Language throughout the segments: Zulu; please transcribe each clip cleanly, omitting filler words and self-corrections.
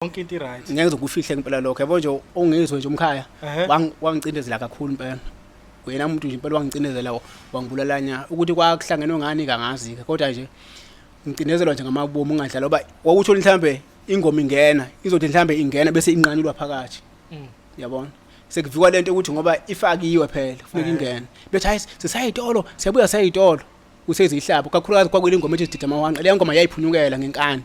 Konke into right. Ngeke ngizokufihle impela lokho yabo nje ongizwe nje umkhaya wangicindezela kakhulu impela wena umuntu nje impela wangicindezela wangibulalanya ukuthi kwakuhlangenwe ngani kangazi kodwa nje ngicindezelwa nje ngamabomu ungadlala ngoba wawutho mhlambe ingoma ingena izothi mhlambe ingena bese inqanilwa phakathi yabona sekuvikwa lento ukuthi ngoba ifakiwe phela kufanele ingene bethi hayi sisayitolo siyabuya sayitolo usezihlabo kakhulukazi kwakwile ingoma ethi sidida mawanqa le ngoma yayiphunyukela ngenkani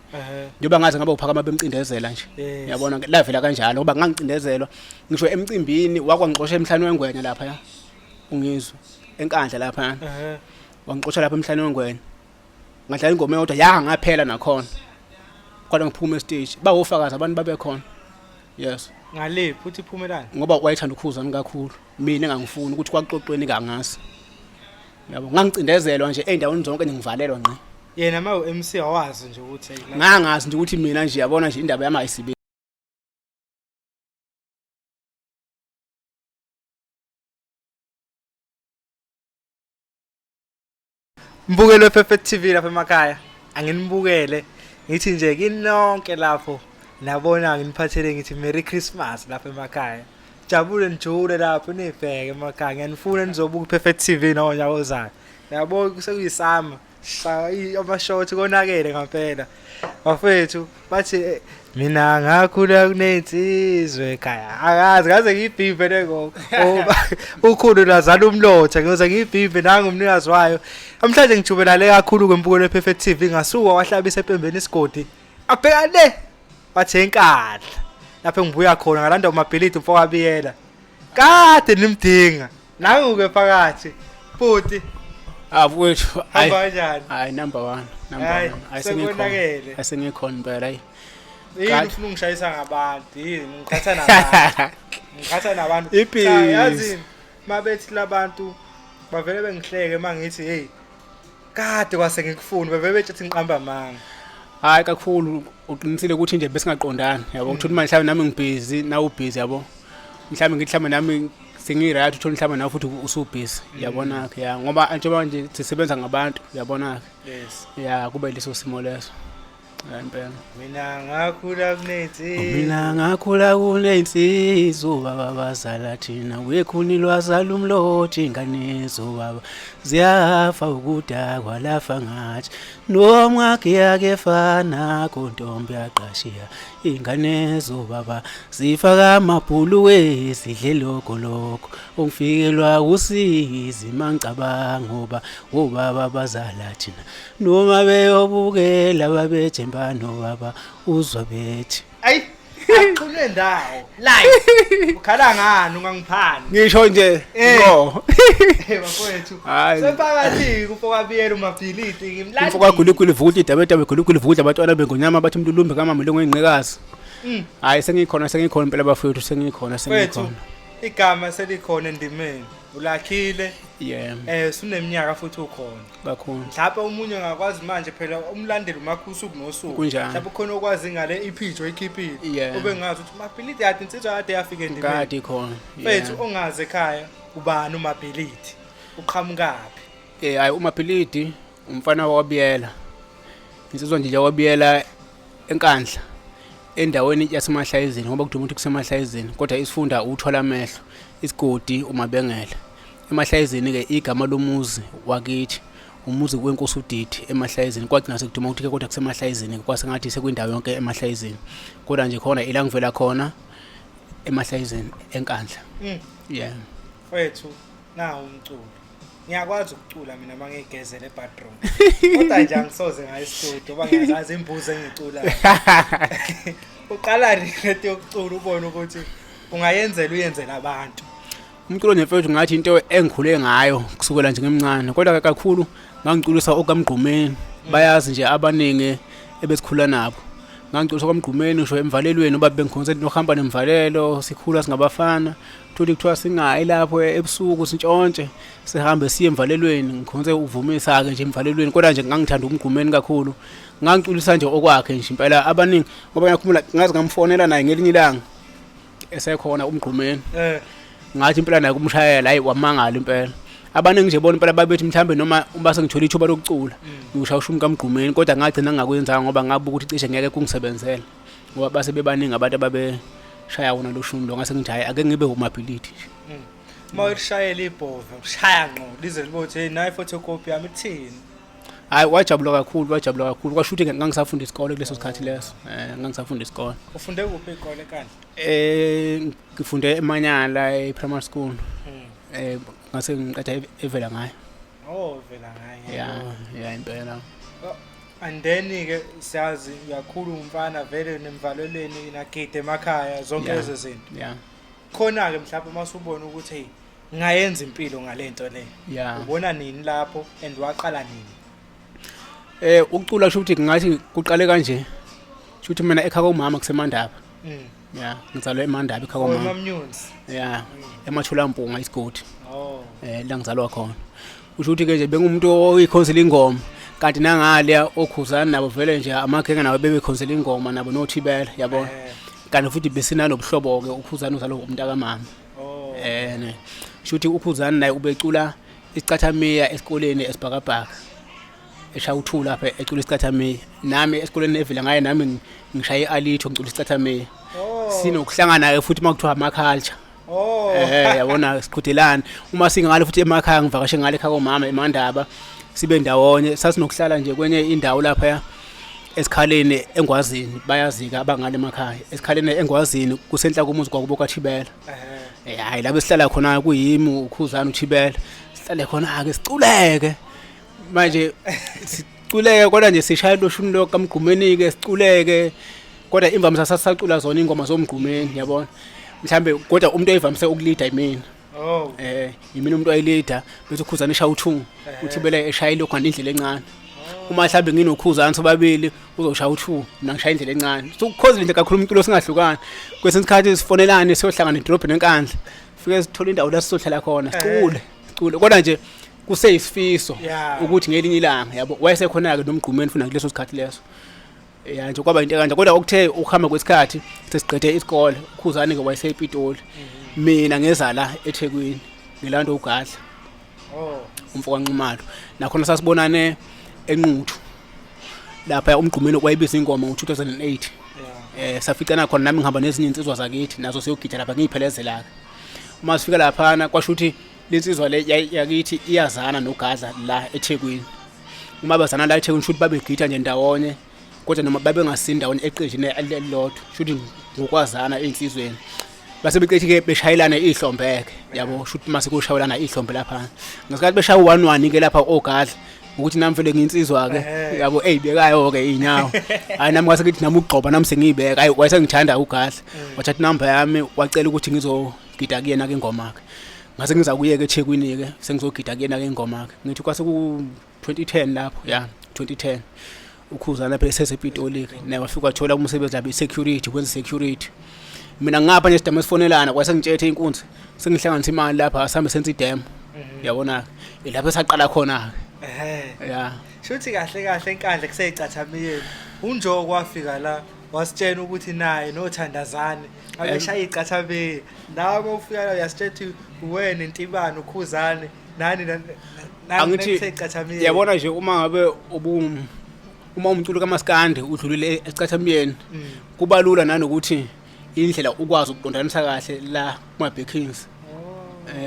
njengoba ngaze ngaba uphakama bemcindezela nje yabona lavela kanjalo ngoba ngangicindezelwa ngisho emcimbini wakwangixosha emhlanje wengwenya lapha ya ungizwe enkandla lapha wangixosha lapha emhlanje wengwenya ngadlala ingoma yodwa ya ngaphela nakhona kodwa ngiphuma e-stage bawofakaza abantu babe khona yes ngale futhi iphumelana ngoba wayethanda ukhuzani kakhulu mina engangifuni ukuthi kwaxoxweni kangasi yabo ngangicindezelwa nje endaweni zonke ngivalelwa ngqi yena ma-MC awazi nje ukuthi ngangazi nje ukuthi mina nje yabona nje indaba yama ayisibe mbukelo Perfect TV lapha emakhaya anginibukele ngithi nje kinonke lapho nabona nginiphathele ngithi Merry Christmas lapha emakhaya jabule njule lapho nibheke emakhaya ngiyanifuna nizobuka Perfect TV nonyaka ozayo yabo sekuyisama amashoti konakele ngampela bafethu bathi mina ngakhula kunensizwe ekhaya akazi ngaze ngibhive lengoma ukhulu lazala umlotha ngiyoze ngibhive nanga umnikazi wayo namhlanje ngijubelale kakhulu kwembukelo Perfect TV ngasuka wahlabisa empembeni isigodi abheka le bathe enkadla lapho ngibuya khona ngalanda uMabhilidi mfoko abiyela kade nimdinga nanguke phakathi futhi abwethu hayi number 1 asengikhona impela hayi yini ufuna ungishayisa ngabantu yini ngikhatha nabantu yazi mabethi labantu bavele bengihleke mangithi hey kade kwase ngikufuna bavele bethi ngiqamba manga hayi kakhulu uqinisile ukuthi nje besingaqondana yabo ukuthi manje nami ngibhizi nawe ubhizi yabo mhlawumbe ngithi mhlawumbe nami sengiright uthola mhlawumbe nawe futhi usubhizi yabona ke ya ngoba njengoba nje sisebenza ngabantu yabona yes ya kube leso simo leso impela mina ngakhula kunensizwe baba bazala thina wekhuni lwazala umlothi ingane zo baba ziyafa ukudakwa lafa ngathi nomwakhe yake fana kontombi yaqashiya ingane zo baba zifaka amabhulu wezidle lokho ongifikelwa usizi mangicabanga ngoba obaba bazala thina noma beyobukela babethe mbano baba uzwa bethi ayi aqhule ndawo live ukhala ngani ungangiphani ngisho nje ngo bafowethu sephakathi kumfoko abiyela uMabhilidi ngimlandi umfoko agulugula ivuka idabeta begulugula ivuka abantwana bengonyama bathi umlulumbe kamama lengengqikazi hayi sengikhona impela bafowethu sengikhona igama selikhona endimeni ulakhile yeah suneminyaka futhi ukhona kakhulu mhlawumbe umunye ngakwazi manje phela umlandeli umakhusu kunosuku mhlawumbe khona okwazi ngale iphijo ekhiphile ube ngazi ukuthi uMabhilidi yade insizwa yade yafika endimeni kade khona mfethu ongaze ekhaya ubani uMabhilidi uqhamukapi hayi uMabhilidi umfana wabiyela insizwa nje wabiyela enkandla endaweni yasemahlayizini ngoba kudume ukuthi kusemahlayizini kodwa isifunda uthola amehlo isigodi uMabengela emahlayizini ke igama lomuzi wakithi umuzi wenkosi uDidi emahlayizini kwagcina sekuduma ukuthi ke kodwa kusemahlayizini kwasengathi sekwindawo yonke emahlayizini kodwa nje khona ila ngivela khona emahlayizini enkandla yeah mfethu na umculo ngiyakwazi ukucula mina mangegezela ebathroom kodwa nje angisoze ngayistudio ngoba ngiyazazi imbuzi engicula uqala into yokucula ubone ukuthi ungayenzela uyenzela abantu umculo nefethu ngathi into engikhule ngayo kusukela nje ngemncane kodwa kakhulu ngangiculisa okamgqumeni bayazi nje abaningi ebesikhula nabo ngangiculisa okamgqumeni ngisho emvalelweni oba bengikhonze nohamba nemvalelo sikhula singabafana uthole kuthiwa singayi lapho ebusuku sintshontshe sihambe siye emvalelweni ngikhonze uvumisa ke nje emvalelweni kodwa nje ngangithanda umgqumeni kakhulu ngangiculisa nje okwakhe nje impela abaningi ngoba ngiyakhumula ngazi ngamfonela naye ngelinye ilanga esekhona umgqumeni ngathi impela naye kumshayela hayi wamangala impela abaningi nje bona impela babethi mhlambe noma ubase ngithola ithuba lokucula ngishawusha umkamgqumeni kodwa ngagcina ngingakwenzanga ngoba ngabuka ukuthi cishe ngeke kungisebenzela ngoba base bebaningi abantu ababeshaya wona lo shuni lo ngase ngithi hayi ake ngibe uMabhilidi uma ushayela ibhove ushaya ngqo lize libothi hey nayi photocopy yami ithini hayi wajabula kakhulu kwasho ukuthi ngangisafunda isikole kuleso sikhathi leso ngangisafunda isikole ufunde kuphi ikole kanti ngifunde eManyala e-primary school ngase ngiqeda evela ngayo vela ngayo ya impela and then ke siyazi kakhulu umfana vele nemvalelweni nagide emakhaya zonke lezi zinto khona ke mhlawumbe masubona ukuthi hey ngayenza impilo ngalento le ubona nini lapho and waqala nini ukucula kusho ukuthi ngathi kuqale kanje ukuthi mina ekhaya komama kuseMandaba ngizalwa eMandaba ekhaya komama eMamnyunzi eMathula-Mpunga isigodi la ngizalwa khona kusho ukuthi ke nje bengumuntu oyikhonsela ingoma kanti nangale okhuzani nabo vele nje amakhenge nabo bebekhonsela ingoma nabo nothibela yabona kanti futhi besinalobuhlobo ke ukhuzani uzalo umntakamama ne shuthi ukhuzani naye ubecula isicathamiya esikoleni esibhakabhaka eshaya uthula lapha ecula isicathamiya nami esikoleni evela ngaye nami ngishaya ialitho ngicula isicathamiya sinokuhlangana ke futhi makuthiwa amaculture yabona siqhudelana uma singale futhi emakhaya ngivakashe ngale ekhaya komama eMandaba sibe ndawonye sasinokuhlala nje kwenye indawo lapha esikhaleni engwazini bayazika abangale emakhaya esikhaleni engwazini kusenhla komuzi kwakuboka Thibela hayi lapho sihlala khona kuyimi ukhuzani uThibela sihlale khona ake siculeke manje siculeke kodwa nje sishaya lo shuni lo kaMgqumeni ke siculeke kodwa imvamisa sasacula zona ingoma zomgqumeni yabona mhlambe kodwa umuntu oyivamise ukulida yimina yimina umuntu oyilida bese ukhuzani eshaya u2 uThibela eshaya lokho indlela encane uma mhlambe nginokhuzani sobabili uzoshaya u2 mina ngishaya indlela encane so ukukhozile nje kakhulu umculo singahlukani kwesinye isikhathi sifonelane siyohlangana edrobheni enkandla fike sithola indawo la sizohlala khona sicule kodwa nje kuseyisifiso ukuthi ngelinye ilanga yabo wayesekhona ke nomgqumeni funa kuleso sikhathi leso nje kwaba into kanje kodwa okuthe ukuhamba kwesikhathi sesiqede isikole ukhuzani ke wayesePitoli mina ngeza la eThekwini ngilanto ugadla umfoko kaNxumalo nakhona sasibonane enquthu lapha umgqumeni kwayibiza ingoma ngo2008 saficana khona nami ngihamba nezinye insizwa zakithi nazo siyogida lapha ngiyiphelezela ke uma sifika lapha kwasho ukuthi lensizwa le yakithi iyazana nogadla la eThekwini uma bazana la eThekwini futhi babegida nje ndawonye kodwa noma babe ngasindawo eqejini elilodwa futhi ngokwazana einsizweni base beqithi ke beshayelana ihlombeke yabo futhi mase kushayelana ihlombe lapha ngesikhathi beshaya u11 ke lapha ogadla ukuthi nami vele nginsizwa ke yabo eyibekayo ke inyawo hayi nami kwase kithi nami ugqoba nami sengiyibeka hayi wayesengithanda ugadla wathatha number yami wacela ukuthi ngizogida kuyena ke ingoma yakhe ngase ngiza kuyeke eThekwini ke sengizogida kuyena ke ingoma yakhe ngithi kwase ku 2010 lapho 2010 ukhuzana lapha esesePitoli ke naye wafika wathola umsebenzi lapha security kwenza security mina ngapha nje sidama sifonelana kwase ngitshethe inkunzi sengihlanganisa imali lapha asambe senza idemo yabona lapho esaqala khona shuthi kahle enkandla kuseyicathamiyeni unjoko wafika la wasitshena ukuthi naye nothandazane abeshaya icathamiyeni nawe ufika la uyasitshela wena intibano ukhuzane nani angithi yabona nje uma ngabe uma umculo kaMaskandi udlulile esicathamiyeni kuba lula nanokuthi indlela ukwazi ukuqondanisa kahle la kuma-backings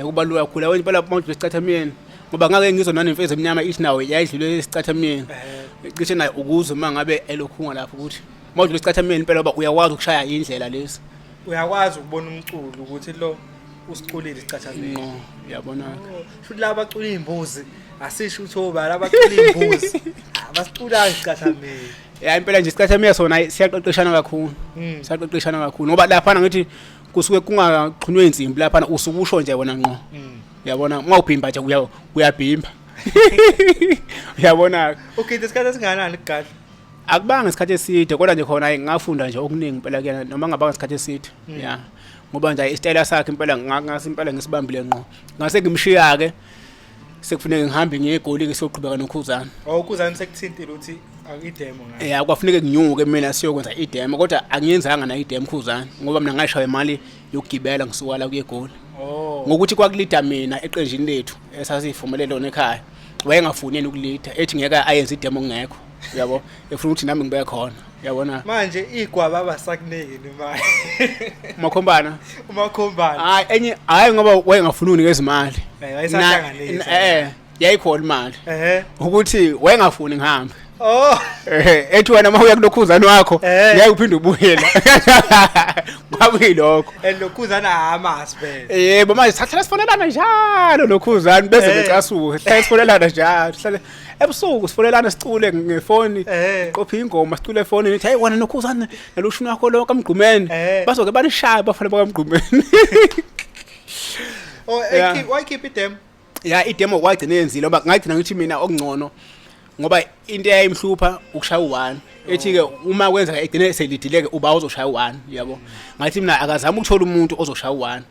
kuba lula kakhulu wenye phela mawudlule esicathamiyeni ngoba ngake ngizwa nanemfezi emnyama ithi nawe yayidlule esicathamiyeni cishe naye ukuzwe uma ngabe elokhunga lapho ukuthi mawudlule esicathamiyeni phela ngoba uyakwazi ukushaya indlela lesi uyakwazi ukubona umculo ukuthi lo usiculile isicathamiyeni yabona futhi laba bacula imbuzi asisho ukuthi obala abacula imbuzi abasiculayo isicathamiyeni impela nje isicathamiyeni sona siyaqeqeshana kakhulu siyaqeqeshana kakhulu ngoba lapha ngithi kusuke kungaxhunywe insimbi lapha usukusho nje wona ngqo yabona mawubhimba nje uyabhimba uyabona okay isikhathi esinganani kugadla akubanga isikhathi eside kodwa nje khona ngafunda nje okuningi impela kuyena noma ngabanga isikhathi eside ngoba nje istyle sakhe impela ngasi impela ngisibambile ngqo ngase ngimshiya ke sekufuneka ngihambe ngiye eGoli ke siyoqhubeka nokhuzana ukhuzana sekuthintile uthi akidemo ngayo kwafuneka nginyuke mina siyokwenza idemo kodwa angiyenzanga na idemo khuzana ngoba mina ngashaya imali yokugibela ngisuka la kuye eGoli ngokuthi kwakulida mina eqenjini lethu esasivumelele lona ekhaya wayengafuni yena ukulida ethi ngeke ayenze idemo ngekho yabo efuna ukuthi nami ngibe khona yabona manje igwaba abasakuniki imali umakhombana umakhombana enye hayi ngoba wayengafuna unikeza imali wayesahlanganisa yayikhona imali ukuthi wayengafuni ngihambe oh ethi wena uma uya kulokhuzani wakho yayi uphinde ubuyela kwakuyilokho lokhuzana amasi phela yebo manje sahlala sifonelana njalo lokhuzani bese becasuka hlala sifonelana njalo hlale ebusuku sifonelana sicule ngefoni qopha ingoma sicule efonini ethi hayi wena nokhuzani nalushuni wakho lo kaMgqumeni bazoke banishaya bafana bakaMgqumeni oh why keep it them idemo kwagcina yenzile ngoba ngagcina ngithi mina okungcono ngoba into eyayimhlupha ukushaya u1 ethi ke uma kwenza egcine selidileke uba uzoshaya u1 yabo ngathi mina akazama ukuthola umuntu ozoshaya u1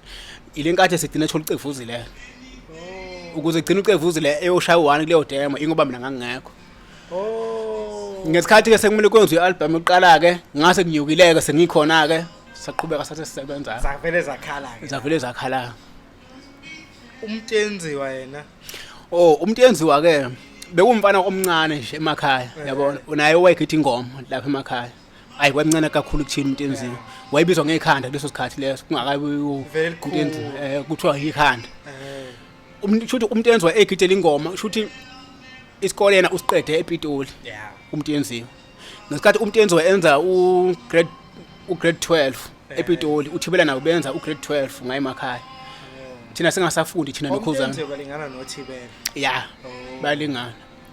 ile nkathi esigcina ethola ucevuzi le ukuze egcina ucevuzi le eyoshaya u1 kuleyo demo ingoba mina ngangekho ngesikhathi ke sekumele kwenziwe ialbum yokuqala ke ngase kunyukileke sengikhona ke saqhubeka sathe sisebenza zavele zakhala umtenziwa yena umtenziwa ke bekumfana omncane nje emakhaya yabona unaye wayegithi ingoma lapha emakhaya ayi kwamncane kakhulu kuthini umtenziwa wayebizwa ngekhanda leso sikhathi leso kungakabi umtenziwa kuthiwa ikhanda shuthi umtenziwa egidela ingoma shuthi isikole yena usiqede ePitoli umtenziwa ngesikhathi umtenziwa enza grade 12 ePitoli uthibela nawo benza grade 12 ngaye emakhaya thina singasafundi thina nokhuzana balingana nothibela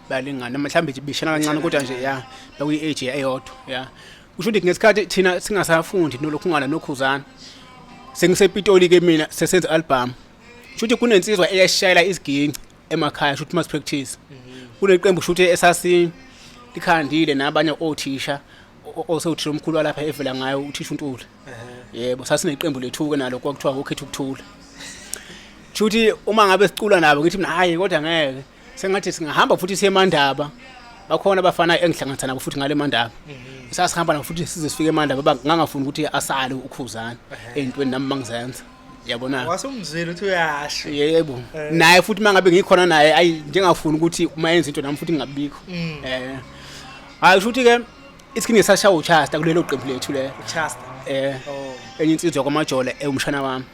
balingana mhlawumbe bishana kancane kodwa nje bakuyi age eyodwa kusho ukuthi ngesikhathi thina singasafundi nolokhungana nokhuzana sengisepitoli ke mina sesenza album shuthi kunensizwa eyashayela isiginci emakhaya shuthi mas practice kuneqembu shuthi esasi likhandile nabanye othisha osewuthisha omkhulu lapha evela ngayo uthisha uNtuli yebo sasineqembu lethu ke nalo kwakuthiwa ukhetha ukuthula shuthi uma ngabe sicula nabo ngithi mina hayi kodwa ngeke sengathi singahamba futhi siye eMandaba bakhona abafana engihlanganisa nabo futhi ngale eMandaba sasihamba nabo futhi size sifike eMandaba ngangafuni ukuthi asale ukhuzana entweni nami mangizenza yabona wasumzwile uthi uyasho yebo naye futhi mangabe ngikhona naye ayi njengafuni ukuthi uma yenza into nami futhi ngingabikho hayi shuthi ke isikini sashawa uChasta kulelo qembu lethu le uChasta enye insizwa kwamajola umshana wami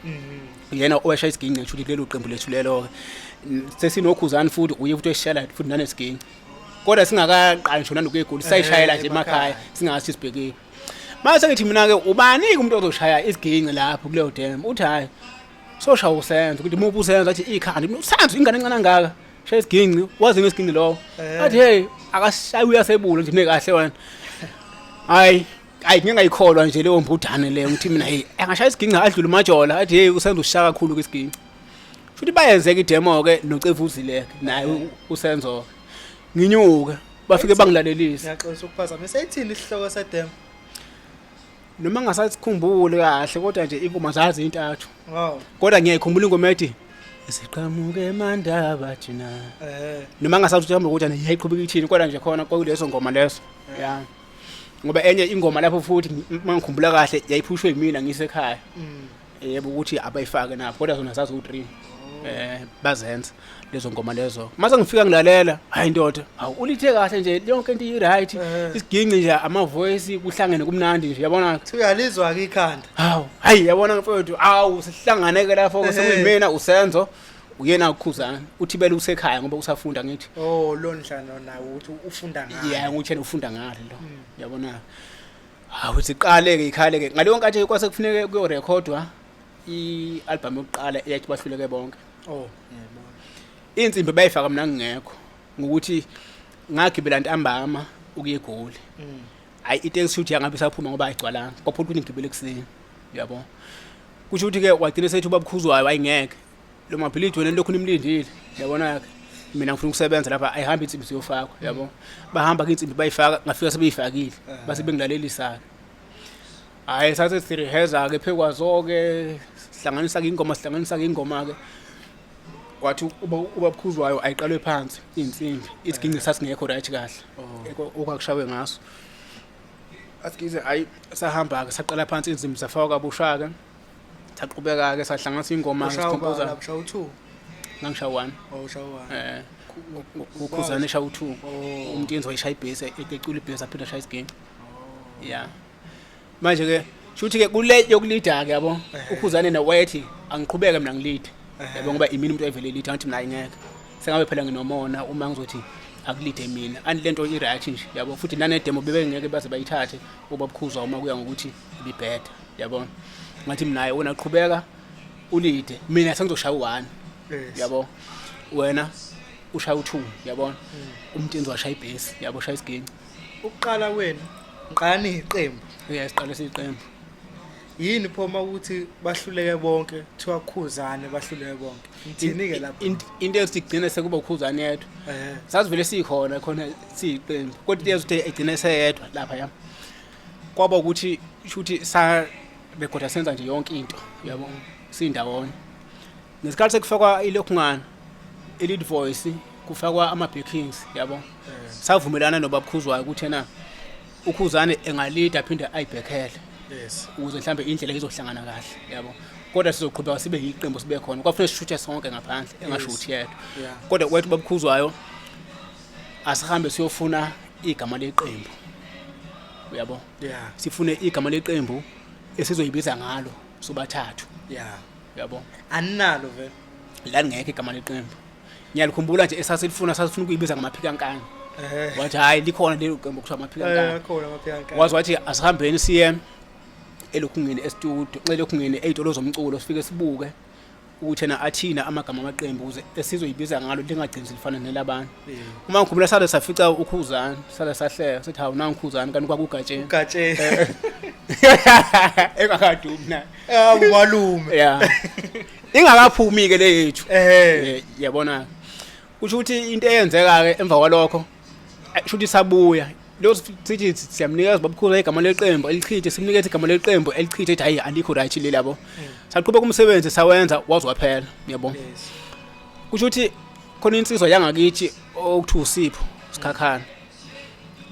yena owashaya isiginci shuthi kulelo qembu lethu lelo sesinokhuzana futhi uye futhi esishayela futhi nanesiginci kodwa singakaqali nje nanokuyegoli sayishayela nje emakhaya singathi sibhekile mase ngithi mina ke ubani umuntu ozoshaya isiginci lapho kuleyo demo uthi hayi soshaya usenza ukuthi muphi usenza athi ikhanda usenza ingane encane ngaka shaya isiginci wazi ngesiginci lo athi hey akashayi uyasebula nje nekahle wena hayi ngingayikholwa nje leyo mbudane leyo ngithi mina hey angashaya isiginci adlula umajola athi hey usenza ushaya kakhulu kwesiginci futhi bayenzeka idemo ke nocevuzi naye usenzo nginyuka bafike bangilalelisa ngiyaxolisa ukuphazama seyithini isihloko sedemo noma ngasasikhumbule kahle kodwa nje ingoma zazi intathu wow kodwa ngiyayikhumbula ingoma ethi siqhamuke eMandaba thina noma ngasathi uhamba ukuthi yayiqhubeka ithini kodwa nje khona kwakuleso ngoma leso ngoba enye ingoma lapho futhi mangikhumbula kahle yayiphushwe yimina ngisekhaya yebo ukuthi abayifake nabo kodwa zona zazi u3 bazenza lezo ngoma lezo mase ngifika ngilalela hayi ndoda awu ulithe kahle nje yonke into right isiginci nje ama voice kuhlangene kumnandi nje yabona uyalizwa ke ikhanda hawu hayi yabona mfowethu awu sihlanganeke lapho sekuyimina usenzo uyena ukhuzana uthibela usekhaya ngoba usafunda ngithi lo nhlano nawo uthi ufunda ngalo nguthi ufunda ngalo lo yabona hawu siqale ke ikhale ke ngaleyo nkathi kwase kufuneke kuyo recordwa i-album yokuqala eyathi bahluleke bonke yebo insimbi bayifaka mina ngingekho ngokuthi ngagibela ntambama ukuyegoli hayi iteksi shoot yangabe saphuma ngoba ayigcwalanga kwaphela ukuthi ngigibele kuseni yabo kusho ukuthi ke wagcina sethu babukhuzwayo ayingeke lo Mabhilidi wena lokhu nimlindile yabona ke mina ngifuna ukusebenza lapha ayihamba insimbi siyofakwa yabo bahamba ke insimbi bayifaka ngafika sebeyifakile base bengilalelisa hayi sathe sireheza ke phekwazo ke sihlanganisa ke ingoma ke wathi ubabukhuzwayo ayiqalwe phansi insimbi isiginci sasingekho right kahle okwakushawe ngaso asikize hayi sahamba ke saqala phansi insimbi safaka kabushaka saqhubeka ke sahlanganisa ingoma sikhompoza lapha 2 ngangisha 1 ushawa ukhuzane eshawa u2 umtinzi wayishaya ibhesi ecula ibhesi aphinda ashaya isiginci yeah manje ke shuthi ke kule yokulida ke yabo ukhuzane na wayethi angiqhubeke mina ngilide yabo ngoba imini umuntu evele elide ngathi mina ayingeke sengabe phela nginomona uma ngizothi akulide mina anilento i-right nje yabo futhi nane demo bebengeke baze bayithathe ubabukhuzwa uma kuya ngokuthi ibibheda yabo ngathi mina hayi wena qhubeka ulide mina sengizoshaya u1 yabo wena ushaya u2 yabona umtinzi washaya ibhesi yabo shaya isiginci ukuqala wena ngiqani iqembu siqale siqembu yini phoma ukuthi bahluleke bonke thiwa Khuzani bahluleke bonke ngithini ke lapho into esigcina sekuba ukhuzane yedwa sasivele sikhona khona siyiqembu kodwa into ezothi egcina seyedwa lapha yami kwaba ukuthi shuthi sa recorder senza nje yonke into yabo sindawonye ngesikhathi sekufakwa ilokhungana lead voice kufakwa ama backings yabo savumelana nobabukhuzwayo ukuthi yena ukhuzane engalida aphinde ayibhekhele yes ukuze mhlambe indlela izohlangana kahle yabo kodwa sizoqhubeka sibe yiqembu sibe khona kwafanele sishuthe sonke ngaphandle engashuthi yedwa kodwa kwethu babukhuzwayo asihambe siyofuna igama leqembu uyabo sifune igama leqembu esizoyibiza ngalo sobathathu yabo aninalo vele la ngeke igama leqembu ngiyalikhumbula nje sasifuna ukuyibiza ngamaphikankani wathi hayi likhona lelo qembu kuthiwa amaphikankani khona amaphikankani wathi asihambeni siye elokhungeni estudio elokhungeni eyitolo zomculo sifike sibuke ukuthi na athina amagama amaqembu ukuze esizoyibiza ngalo lingagcini silifana nelabantu uma ngikhumbula sale safica ukhuzane sale sahleka sithi hawu nangu ukhuzane kanti kwakugatsheni engakadumi na malume ingakaphumi ke lethu yabona kusho ukuthi into eyenzeka ke emva kwalokho shuthi sabuya lo sithi siyamnikeza babukhuza igama leqembu elichithe simnikeza igama leqembu elichithe ethi hayi alikho right leli yabo saqhubeka umsebenzi sawenza wazwaphela yabo kusho ukuthi khona insizwa yangakithi okuthi uSipho Sikhakhana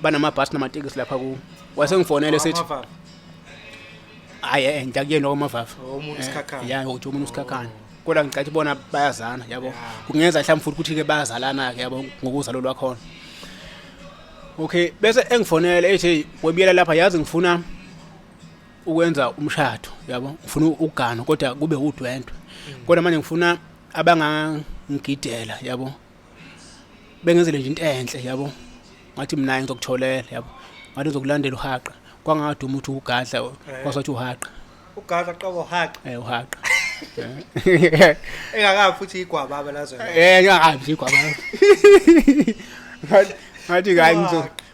banamabhasi namatekisi lapha ku wasengifonele sethi hayi ngiyakuyena noMavavu umuntu Sikhakhana ya umuntu Sikhakhana kodwa ngicathi bona bayazana yabo kungenza mhlawumbe futhi ukuthi ke bayazalana ke yabo ngokuzalo lwakhona okay bese engifonele ethi webiyela lapha yazi ngifuna ukwenza umshado yabo ngifuna ukugana kodwa kube udwendwe kodwa manje ngifuna abangangigidela yabo bengenzele nje into enhle yabo ngathi mina ngizokutholela yabo ngathi ngizokulandela uhaqa kwangaduma ukuthi ugadla kwasathi uhaqa ugadla qaba uhaqa uhaqa engakabi futhi igwababa lazona engakabi igwababa ngathi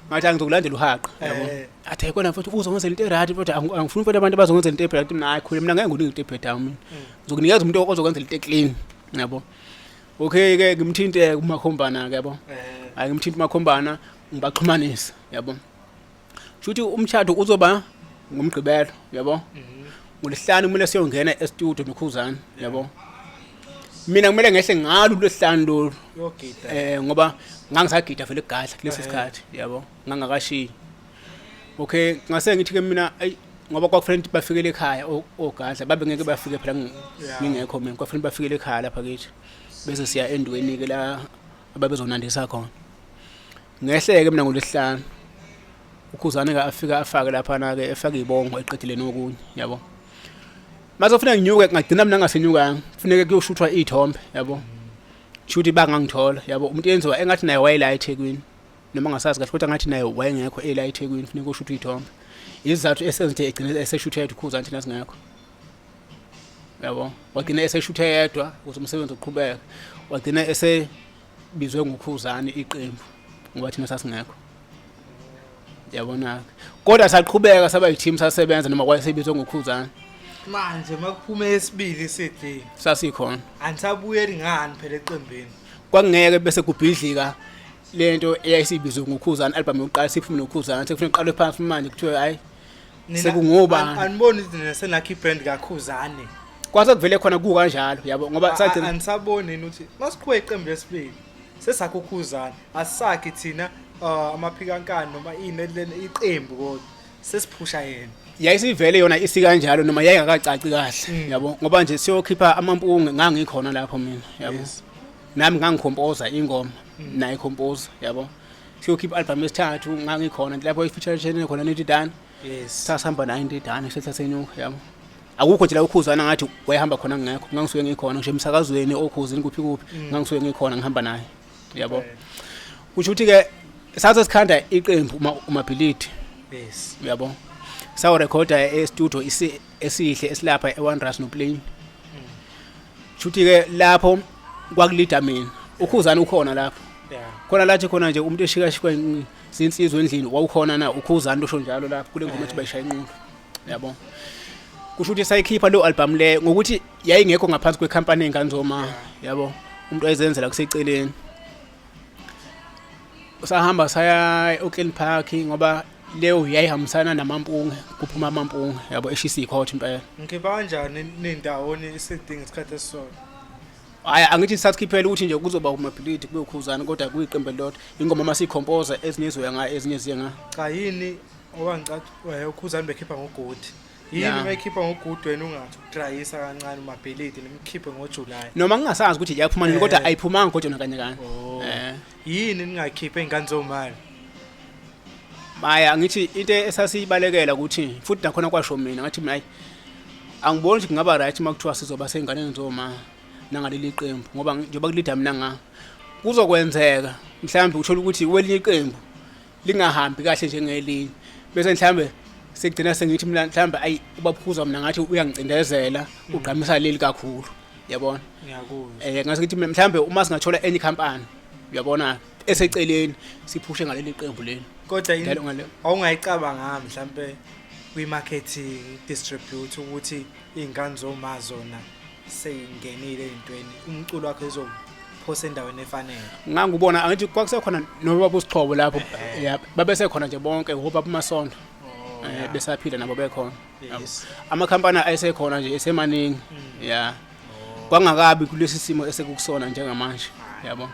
ngathi ngizokulandela uhaqa yabo athi kona futhi uzongenza into erati kodwa angifuni futhi abantu bazongenza into ebheda mina khule mina ngeke nginingi into ebheda mina ngizokunikeza umuntu ozokwenza into eclean yabo okay ke ngimthinte kumakhombana ke yabo hayi ngimthinte kumakhombana ngibaxhumanisa yabo futhi umshado uzoba ngomgqibelo yabo ngolesihlanu kumele siyongena e-studio noKhuzani yabo mina kumele ngehle ngalo lesihlanu lo yogida ngoba ngangisagida vele egadla kulesi sikhathi yabo ngangakashiyi okay ngase ngithi ke mina ngoba kwakufanele bafikele ekhaya ogadla babe ngeke bafike phela ngingekho mina kwafanele bafikele ekhaya lapha kithi bese siya endweni ke la ababezonandisa khona ngehleke mina ngolesihlanu uKhuzani ke afika afake lapha na ke efaka ibongo eqedile nokunye yabo mase ufuna nginyuke ngagcina mina ngasenyukanga kufanele kuyoshuthwa izithombe yabo shuthi bangangithola yabo umuntu yenziwa engathi naye wayela eThekwini noma ngasazi kahle kodwa ngathi naye wayengekho ela eThekwini kufanele kushuthwe izithombe izathu esenze egcina eseshuthe yedwa uKhuzani thina singekho yabo wagcina eseshuthe yedwa ukuze umsebenzi uqhubeke wagcina esebizwe nguKhuzani iqembu ngoba thina sasingekho yabona kodwa saqhubeka saba i-team sasebenza noma kwasebizwe nguKhuzani manje makuphume esibili sidini sasikhona anisabuyeli ngani phela eqembini kwangeke bese kubhidlika lento eyayisibizwe nguKhuzani album yokuqala siphume noKhuzani sekufanele uqale phansi manje kuthiwe hayi sekungoba aniboni ukuthi senakhi brand kaKhuzani kwase kuvele khona ku kanjalo yabo ngoba sathi anisaboni ukuthi masiqhubeka iqembu lesibili sesakho uKhuzani asakhi thina amaphikankani noma iqembu kodwa sesiphusha yena yayisivele yona isikanjalo noma yayingakacaci kahle yabo ngoba nje siyokhipha amampunge ngangikhona lapho mina yabo nami ngangicomposer ingoma nayi composer yabo siyokhipha album yesithathu ngangikhona lapho ifeature khona nethi dana yes sasihamba nayo into idana sithathenyuka yabo akukho nje la ukhuzana ngathi wayehamba khona ngekho ngangisuke ngikhona nje emsakazweni okhuzini kuphi ngangisuke ngikhona ngihamba naye yabo kusho ukuthi ke sathe sikhanda iqembu uMabhilidi yes yabo sawo recorder e-studio esihle esilapha eWonders noPlane shuthi ke lapho kwakulida mina ukhuzana ukhona lapho khona lathi khona nje umuntu eshika zinsizwe endlini wawukhona na ukhuzana losho njalo lapho kule ngoma ethi bayishaya inqulu yabo kusho ukuthi sayikhipha lo album le ngokuthi yayingekho ngaphansi kwecompany enganzoma yabo umuntu ayezenzela kuseceleni sahamba saya eOakland Park ngoba leyo yayihambisana namampunge kuphuma amampunge yabo eshisa icourt impela ngiba kanjani nendawoni isidinga isikhathi esisodwa hayi angithi sasiphiphela ukuthi nje kuzoba uMabhilidi kube ukhuzana kodwa kuyiqembe lodwa ingoma masicomposer ezinye zizoya nga ezinye ziye nga cha yini owangicathi ukhuzana bekhipha ngogodi yini bekhipha ngogodi wena ungathi utrayisa kancane uMabhilidi nimkhiphe ngoJuly noma ngingasazi ukuthi yaphuma nini kodwa ayiphumanga kodwa kanye yini ningakhipha ingane zomali maya ngithi into esasiyibalekela ukuthi futhi nakhona kwasho mina ngathi hayi angiboni ukuthi kungaba right makuthiwa sizoba sengane zoma nangaleli qembu ngoba njengoba kulida mina nga kuzokwenzeka mhlawumbe uthola ukuthi welinye iqembu lingahambi kahle njengelinye bese mhlawumbe sekugcina sengithi mina mhlawumbe ayi ubaphuza mina ngathi uyangicindezela ugqamisa leli kakhulu yabona ngiyakuzwa ngasithi mhlawumbe uma singathola enye company uyabona eseceleni siphushe ngaleli qembu leli kodwa awungayicabanga mhlawumbe kwi-marketing distribute ukuthi ingane zoma zona seyingenile entweni umculo wakhe ezophosa endaweni efanele ngangubona angithi kwakusekhona noba busixhobo lapho babesekhona nje bonke ngoba bumasondo besaphila nabo bekhona amakhampani ayesekhona nje esemaningi kwangakabi kulesi simo esekukusona njengamanje yabo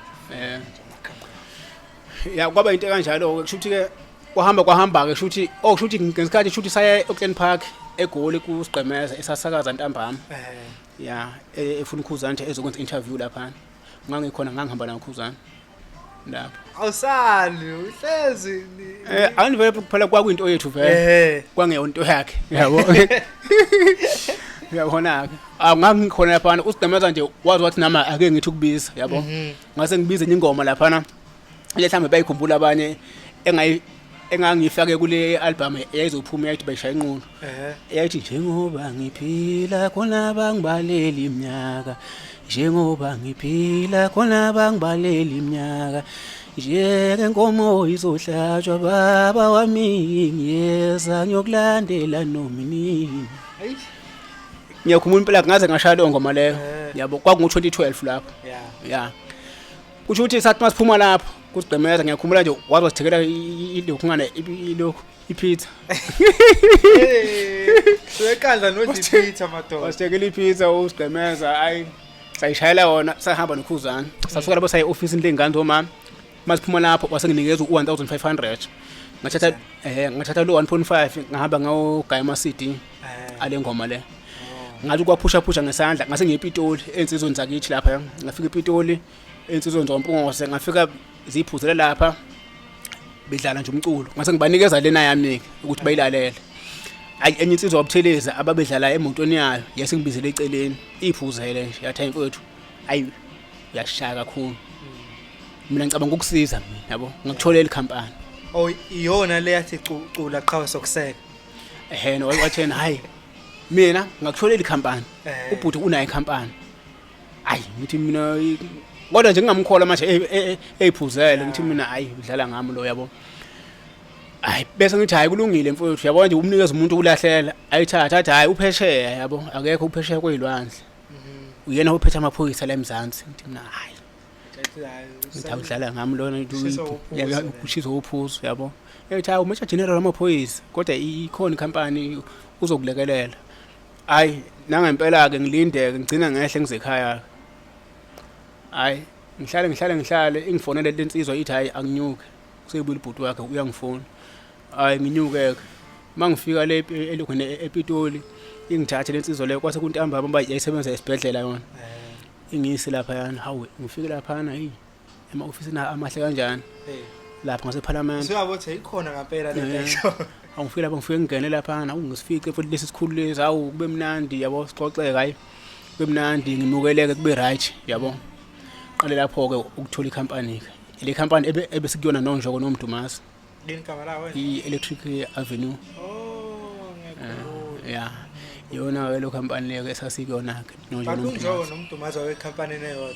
kwaba into kanjalo kusho ukuthi ke kwahamba ke shuthi kushuthi ngesikhathi shuthi saya eOakland Park eGoli kusigqemeza esasakaza ntambama efuna ukhuzana nje ezokwenza interview lapha ngangikhona ngangihamba nakhuzana lapho awusali uhlezi anivele kuphela kwakuyinto yethu vele kwangeyonto yakhe yabo uyabona ke ngangikhona lapha usigqemeza nje wazi wathi nama ake ngithi ukubiza yabo ngase ngibize ingoma lapha mhlawumbe bayikhumbula abanye engangifake kule album eyayizophuma yayithi bayishaya inqulu eyayithi njengoba ngiphila khona bangibaleli iminyaka njengoba ngiphila khona bangibaleli iminyaka njeke nkomo izohlatshwa baba wami ngiyeza ngiyokulandela nominini ngiyakhumula impela ngaze ngashaya lo ngoma leyo yabo kwakungu-2012 lapho kusho ukuthi sathi masiphuma lapho kusigqemeza ngiyakhumbula nje wazi wasithekela ilokhungana ipizza sekandla nodipizza madoda wasithekela ipizza usigqemeza hayi sayishayela wona sahamba nokhuzana sasuka lapho saye office lengane zomama masiphuma lapho wasenginikeza u1500 ngathatha lo 1.5 ngahamba ngawugaya CD ale ngoma le ngathi kwaphusha ngesandla ngase ngePitoli ensizweni zakithi lapha ngafika ePitoli ensizweni zompungose ngafika ziphuzela lapha bedlala nje umculo ngase ngibanikeza lena yami ukuthi bayilalele ayi enye insizwa wabutheleza ababedlala emotweni yayo yasengibizele eceleni iphuzele nje yathi mfowethu ayi yashaya kakhulu mina ngicabanga ukusiza mina yabo ngakutholela ikhampani iyona le yathi cula qhawe sokuseka no wathena hayi mina ngakutholela ikhampani ubhuti unayo ikhampani ayi ngithi mina kodwa nje ngingamkhola manje eyiphuzele ngithi mina hayi udlala ngami lo yabo hayi bese ngithi hayi kulungile mfowethu yabo nje umnikeza umuntu ulahlela ayithatha athi hayi uphesheya yabo akekho uphesheya kwezilwandle uyena uphethe amaphoyisa la eMzansi ngithi mina hayi ngitawudlala ngami lona ukushizo uphuzo yabo ethi hayi umecha general amaphoyisa kodwa ikhona ikhampani uzokulekelela hayi nangempela ke ngilindeke ngicina ngehle ngizekhaya hayi ngihlale ingifonele lensizwa ithi hayi anginyuke kusebuya ibhuti wakhe uyangifona hayi nginyuke mangifika le elokhona ePitoli ingithathe lensizwa leyo kwase kuntambama yayisebenza esibhedlela yona ingisi lapha yana hawe ngifike lapha yana ema-ofisini amahle kanjani lapha ngaseParliament siyabo ukuthi ikhona ngempela le nto angifike lapha ngifike ngene lapha yana ngisifice futhi lesi sikhulu lezi hawu kube mnandi yabo sixoxeke hayi kube mnandi ngimukeleke kube right yabo qale lapho ke ukuthola ikhampani le company ebesikuyona nonjoko nomdumazi lini kama la wena i-Electric Avenue yeah yona ke lo company le ke sasikuyona ke nonjoko nomdumazi we company neyodwa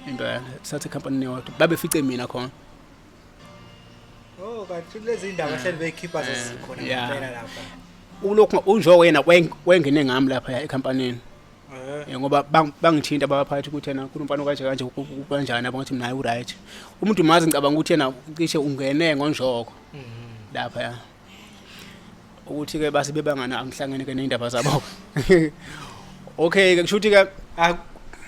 impela sathi company neyodwa babefice mina khona kanti lezi indaba hleli beyikhipha zesikhona ngempela lapha ulokhu unjoko yena wengene ngami lapha ecompanyeni ngoba bangithinta abaphathi ukuthi yena kunomfana kanje kanjani abangathi mina u right umuntu mazi ngicabanga ukuthi yena cishe ungene ngonjoko lapha ukuthi ke base bebangana angihlangene ke neindaba zabo okay ke kusho ukuthi ke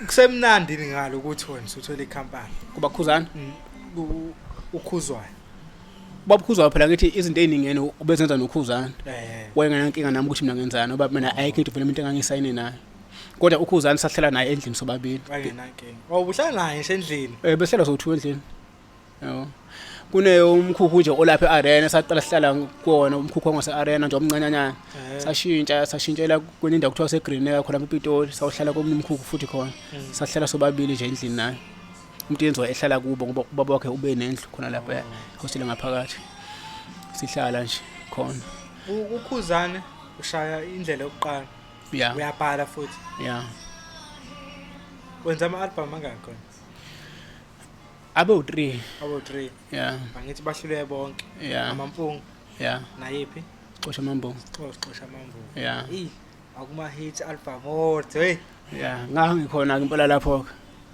kusemnandi ngalo ukuthi wena usuthola icompany kuba Khuzani ukhuzwayo babukhuzwa phela ngithi izinto eziningene ubezenza noKhuzani wayengena inkinga nami ukuthi mina ngenzani ngoba mina ayikho development engangiyisayine nayo kodwa uKhuzani sahlala naye endlini sobabili wayenankinga ubuhlala naye endlini behlala so2 endlini yabo kune umkhukhu nje olapha eArena saqala sihlala kuona umkhukhu wangase-Arena nje omncanyanyana sashintshela kwenye indawo kuthiwa seGreen khona ePitoli sawuhlala komunye umkhukhu futhi khona sahlala sobabili nje endlini naye umuntu yenziwa ehlala kubo ngoba ubaba wakhe ube nendlu khona lapha hostel ngaphakathi sihlala nje khona uKhuzani ushaya indlela yokuqala uyabhala futhi wenza ama-album angaki khona abo 3 bangithi bahlule bonke amampungu nayiphi Xosha Mambo akuma hit album hey ngikhona impela lapho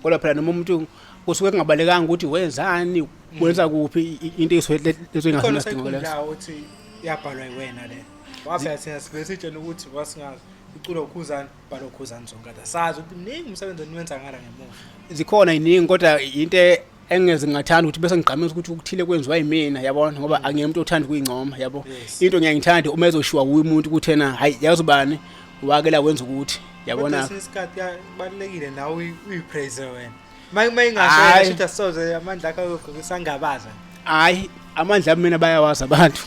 kodwa phela noma umuntu kusuke kungabalekanga ukuthi wenzani wenza kuphi into ezoyingasinga sidingo la uthi yabhalwa yiwena le wafika thina sibesitshela ukuthi wasingazi uculo uKhuzani bhala uKhuzani zonke sazi ukuthi ningi umsebenzi oniwenza ngala ngemuva zikhona iningi kodwa into engeze ngathanda ukuthi bese ngigqamisa ukuthi ukuthile kwenziwa yimina yabona ngoba angiyemuntu othanda ukuyincoma yabo into ngiyangithanda uma ezoshiwa umuntu ukuthi yena hayi yazubani wakela wenza ukuthi yabona isikhathi kubalekile nawe uyipraise wena mayingasho ukuthi asoze amandla akho kusangabaza hayi amandla mina bayawazi abantu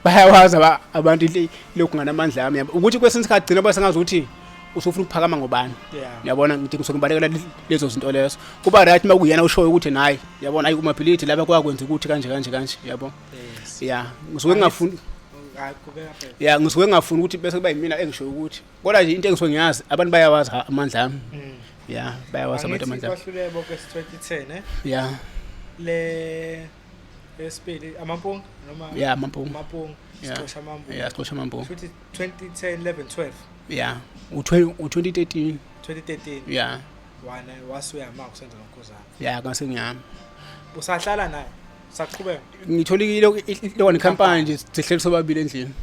bayawazi abantu lokhu nganamandla ami ukuthi kwesinye isikhathi gcina basengazi ukuthi usufuna ukuphakama ngobani yabona ngithi ngisokubalekela lezo zinto lezo kuba right makuyena ushoyo ukuthi nayi yabona ayi uMabhilidi lapha kwakwenza ukuthi kanje yabo ngisuke ngingafuni ngisuke ngingafuni ukuthi bese kuba yimina engishoyo ukuthi kodwa nje into engisuke ngiyazi abantu bayawazi amandla ami bayawazi abantu amandla bahlule bonke 2010 le esipili amampungu noma amampungu Xosha Mambo futhi 2010 11 12 u2013 wana wasuya maka kusenza noKhuzani kase ngiyami usahlala naye saqhubeka ngitholikile lokho necompany nje sihleli sobabili endlini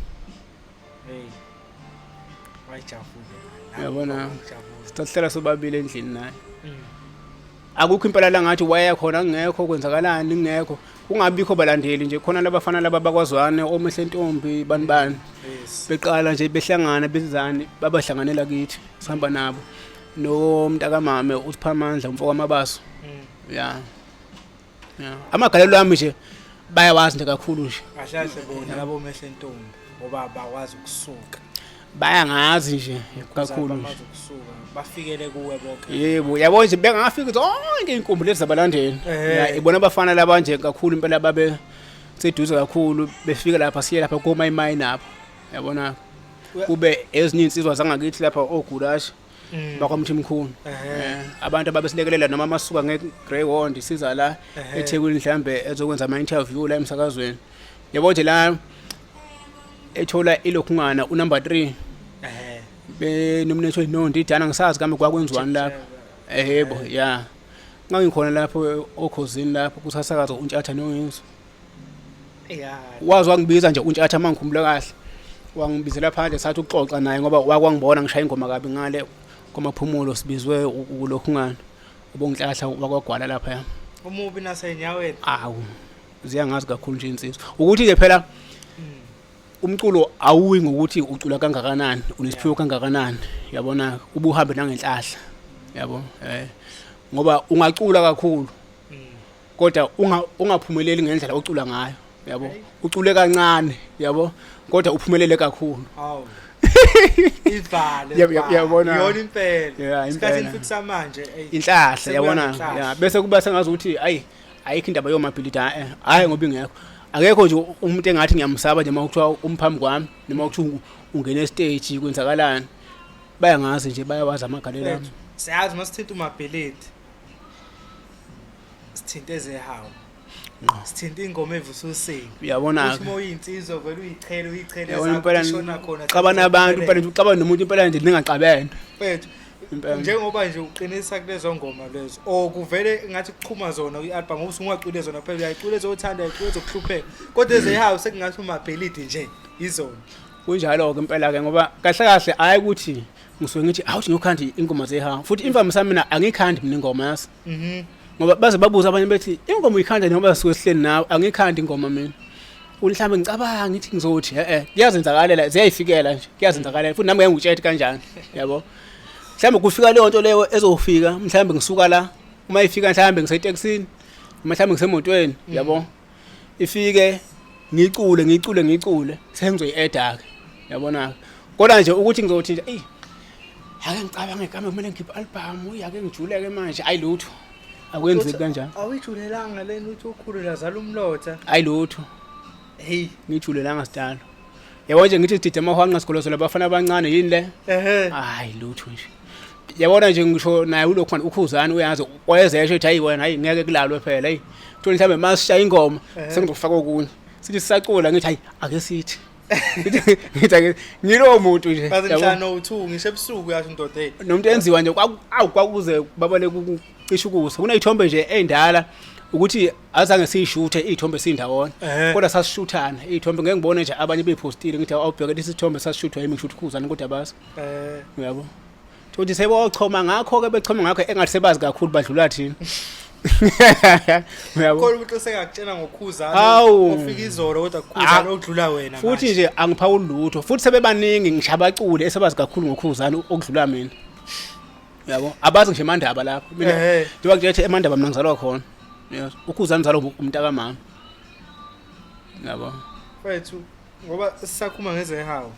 wayijafule yabona sihlala sobabili endlini naye akukho impela la ngathi waya khona ngekho kwenzakalani ngekho kungabikho balandeli nje khona labafana laba bakwazwane omehle ntombi banibani beqala nje behlangana bezizani babahlanganela kithi sihamba nabo nomntakamame uSiphamandla umfoko wamabaso amagalelo ami nje bayawazi nje kakhulu nje ahlahle bona labo mehle ntombi ngoba bakwazi ukusuka bayangazi nje kakhulu nje bafikele kuwe bonke yebo yabo nje bengafika zonke inkumbi lezi zabalandeli ibona abafana laba nje kakhulu impela babe seduze kakhulu befika lapha siye lapha komayimine lapha yabona kube ezinye insizwa zangakithi lapha ogulashi bakwamthimkhulu abantu ababesilekelela noma masuka ngeGreyhound siza la eThekwini mhlambe ezokwenza ama interview la emsakazweni yabo nje la ethola ilokhungana unumber 3 benomnetho inondi idana ngisazi kambe kwakwenziwani lapho yebo ngangikhona lapho okhosini lapho kusasakaza uNtshatha noYinzo wazi wangibiza nje uNtshatha mangikhumbula kahle wangibizela phandle sathi uxoxa naye ngoba wakwangibona ngishaya ingoma kabi ngale komaphumulo sibizwe ukulokhungana ubongihlahla wakwagwala lapha umubi nasenyaweni ziyangazi kakhulu nje insizwa ukuthi nje phela umculo awuyi ngokuthi ucula kangakanani unesiphiwo kangakanani yabona ubuhambe nangenhlahla yabo ngoba ungacula kakhulu kodwa ungaphumeleli ngendlela ocula ngayo yabo ucule kancane yabo kodwa uphumelele kakhulu Hawu. Ivale. Yabona. Yona impela. Yeah, Isikhathi impela. nifikisa manje inhlahla yabona bese kuba sengazi ukuthi ayikho indaba yoMabhilidi hayi ngoba ingekho akekho nje umuntu engathi ngiyamsaba nje mawuthiwa umphambi kwami noma ukuthi ungene stage kwenzakalani bayangazi nje bayawazi amagalelo ami siyazi masithinta uMabhilidi sithinta ezehawu sithinta ingoma evususinga uyabona uthi moyinsizwa vele uyichele yabona zakho impela ishona khona cabana abantu impela ucabana nomuntu impela nje ningaqabene mfethu njengoba nje uqinisa kulezo ngoma lezo okuvele ngathi kuchuma zona kwi-album ngoba usungacule zona phela uyayicule ezothanda uyayicule ezokuhlupheka kodwa ezehawu sekungathi uMabhilidi nje izona kunjalo ke impela ke ngoba kahle kahle hayi ukuthi ngisuke ngithi awuthi ngiyokhanda ingoma zehawu futhi imvamisa mina angikhandi mina ingoma yasi ngoba baze babuza abanye bethi ingoma uyikhanda noma sisuke sihleni nawe angikhandi ingoma mina mhlambe ngicabanga ngithi ngizothi kuyazenzakalela ziyayifikela nje kuyazenzakalela futhi nami ngeke ngutshele kanjani yabo mhlambe kufika leyo nto leyo ezofika mhlambe ngisuka la uma ifika mhlambe ngiseteksini mhlambe ngisemotweni yabo ifike ngicule sengizoyi-add-a ke yabona kodwa nje ukuthi ngizothi nje ake ngicabanga igama kumele ngikhiphe album ake ngijuleke manje ayilutho akwenzeki kanjani awuyijulelanga leni uthi ukhulu lazala umlotha ayilutho hey ngijulelanga sidalo yabo nje ngithi sidide amahwanqa sikholoso labafana abancane yini le hayi lutho nje yabona nje ngisho naye ulokhu khona ukhuzani uyazi wayezesho ethi hayi wena hayi ngeke kulalwe phela hey uthole mhlambe masishaya ingoma sengizofaka okunye sithi sisacula ngithi hayi ake sithi ngithi ake ngilo muntu nje bazi mhlano u2 ngisho ebusuku yathi indodeni nomuntu enziwa nje kwakuze babale cisha ukusa kunayithombe nje endala ukuthi azange siyishuthe izithombe sindawona kodwa sasishuthana izithombe ngeke ngibone nje abanye bepostile ngithi awubheke lesi sithombe sasishuthwa yimi ngishuthi Khuzani kodwa basi uyabo uthi sebochoma ngakho ke bechoma ngakho engathi sebazi kakhulu badlula thina uyabo kodwa ukuthi sengakutshela ngoKhuzani ufika izolo kodwa Khuzani odlula wena futhi nje angiphawuli lutho futhi sebebaningi ngishabacule esebazi kakhulu ngoKhuzani okudlula mina uyabo abazi nje emandaba lapho mina njengoba ngithi emandaba mina ngizalwa khona yes uKhuzani mzalo umntaka mama yabo mfethu ngoba sisakhuma ngezehawu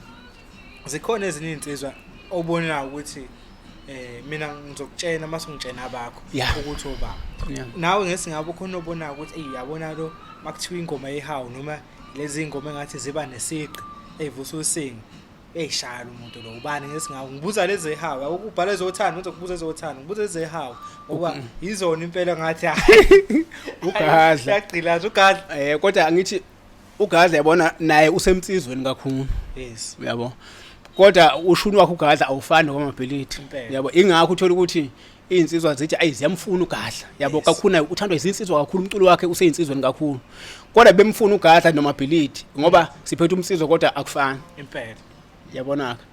zikhona ezinye insizwa obona ukuthi mina ngizokutshela mase ngitshena abakho ukuthi obaba nawe ngesingabe khona obona ukuthi yabona lo makuthiwa ingoma yehawu noma lezi ingoma engathi ziba nesiqi evususinga eyishaya umuntu lo ubani ngesingabe ngibuza lezi ehawu ukubhala ezothanda uzokubuza ezothanda ngibuza lezi ehawu ngoba izona impela ngathi ugadla yagcilaza ugadla kodwa angithi ugadla yabona naye usemtsizweni kakhulu yes uyabo kodwa ushuni wakhe ugadla awufani noMabhilidi yabo ingakho uthola ukuthi izinsizwa zithi ayiziyamfuna ugadla yabo kakhulu uthandwa izinsizwa kakhulu umculo wakhe useyinsizweni kakhulu kodwa bemfuna ugadla noMabhilidi ngoba siphethe umsizwa kodwa akufani impela yabonaka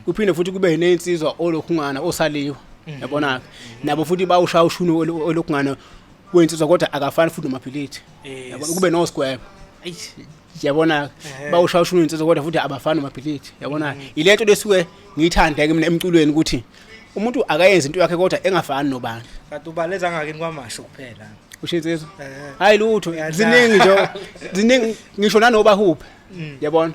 kuphinde futhi kube nezinsizwa olokhungana osaliwa yabonaka nabo futhi bawushaya ushuni olokhungana wensizwa kodwa akafani futhi noMabhilidi yabona kube no square yabona bawushaya ushuni wensizwa kodwa futhi abafani noMabhilidi yabona ilento lesuke ngiyithanda ke mina emculweni ukuthi umuntu akayenza into yakhe kodwa engafani nobani kanti ubaleza ngakini kwamasho kuphela ushizizwe hayi lutho ziningi nje ziningi ngisho nanoba huphe yabona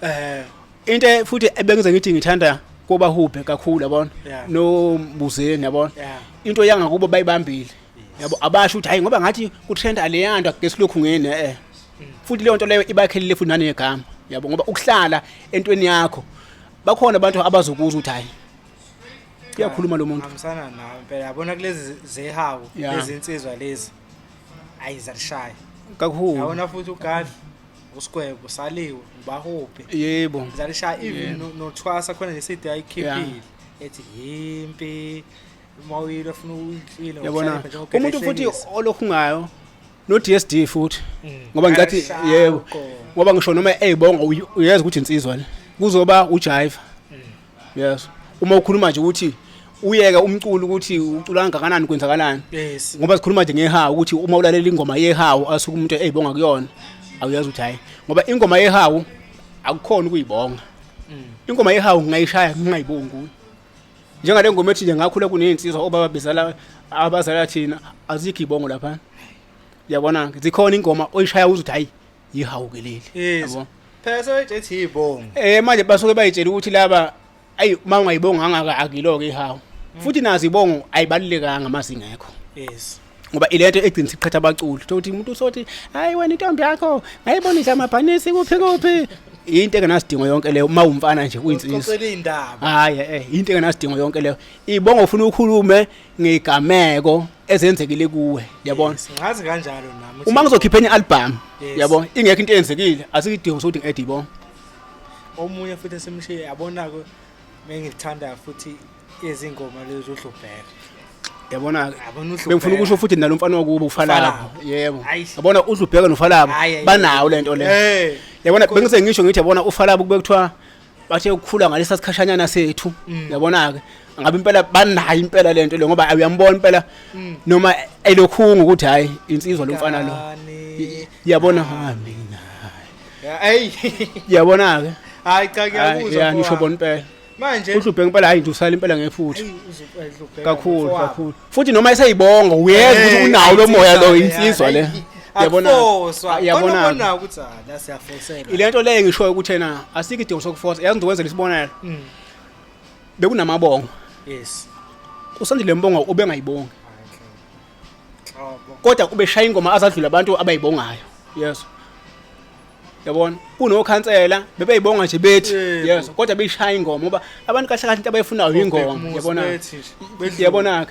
into futhi ebengize ngithi ngithanda kuba huphe kakhulu yabona no Mbuzeni yabona into yanga kubo bayibambile yabo abasho ukuthi hayi ngoba ngathi kutrend aleyanda ngesilokhu ngene futhi leyo nto leyo ibakhelile futhi nane igama yabo ngoba ukuhlala entweni yakho bakhona abantu abazokuza ukuthi hayi kuyakhuluma lo muntu hamsana nawe impela yabona kulezi zehawu lezi insizwa lezi ayizalishaya kakhulu yabona futhi ugadla uSigwebo saliwe ubahuphi yebo zalishaya even nothwasa khona nesidi ayikhiphile ethi yimpi mawuyile ufuna uhlile yabona umuntu futhi olokhungayo no DSD futhi ngoba ngicathi yebo ngoba ngisho noma eyibonga uyazi ukuthi insizwa le kuzoba ujive yes uma ukhuluma nje ukuthi uyeka umculo ukuthi ucula kangakanani kwenzakalani ngoba sikhuluma nje ngehawu ukuthi uma ulalela ingoma yehawu asuka umuntu eyibonga kuyona awuyazi ukuthi hayi ngoba ingoma yehawu akukhona ukuyibonga ingoma yehawu ngayishaya ngingayibongi kuyo njengale ngoma ethi nje ngakhula kuney'nsizwa obaba bezala abazala thina azikho ibongo lapha yabona zikhona ingoma oyishaya uzuthi hayi yihawukeleli yabo phela sebethi ibongo manje basuke bayitshela ukuthi laba ayi uma ungayibonga ngaka akilo-ke ihawu futhi nazi ibongo ayibalulekanga mazingekho yes ngoba ilento egcinisa iqhatha abaculi ukuthi umuntu usothi hayi wena intombi yakho ngayibonisa amabhanisi kuphi into engenasidingo yonke leyo uma umfana nje uyinsizwa ucela indaba hayi into engenasidingo yonke leyo ibonga ufuna ukukhulume ngegameko ezenzekile kuwe yabona ngazi kanjalo nami uma ngizokhipha enye album yabona ingekho into eyenzekile asikidingo sokuthi ngi-add ibonga omunye futhi esimshiye yabona-ke mengithanda futhi izingoma lezo uhlubheka yabona bengifuna ukusho futhi nalo mfana wakubo ufalabo yebo yabona uhlubheka nofalabo banawo lento le yabona bengise ngisho ngithi yabona ufalabo kube kuthiwa bathe ukukhula ngalesa sikhashanyana sethu yabona-ke ngabe impela banayo impela lento le ngoba uyambona impela noma elokhungu ukuthi hayi insizwa lo mfana lo yabona mina hayi yabona-ke hayi cha ngiyakuzwa ya ngisho bona impela manje uhlubheka impela hayi nje usala impela ngephutha kakhulu futhi noma eseyibonga uyenza ukuthi unawo lo moya lo insizwa le yabona ukuthi la siyafosela ilento leyo ngisho ukuthi yena asikho idingo sokufosa yazi ngizokwenzela isibonelo bekunamabongo yes usandile mbongo ubengayibonga kodwa ubeshaya ingoma azadlula abantu abayibongayo yes yabona kunokhansela bebeyibonga nje bethi yes kodwa beyishaya ingoma ngoba abantu kahle kahle into abayifunayo ingoma yabona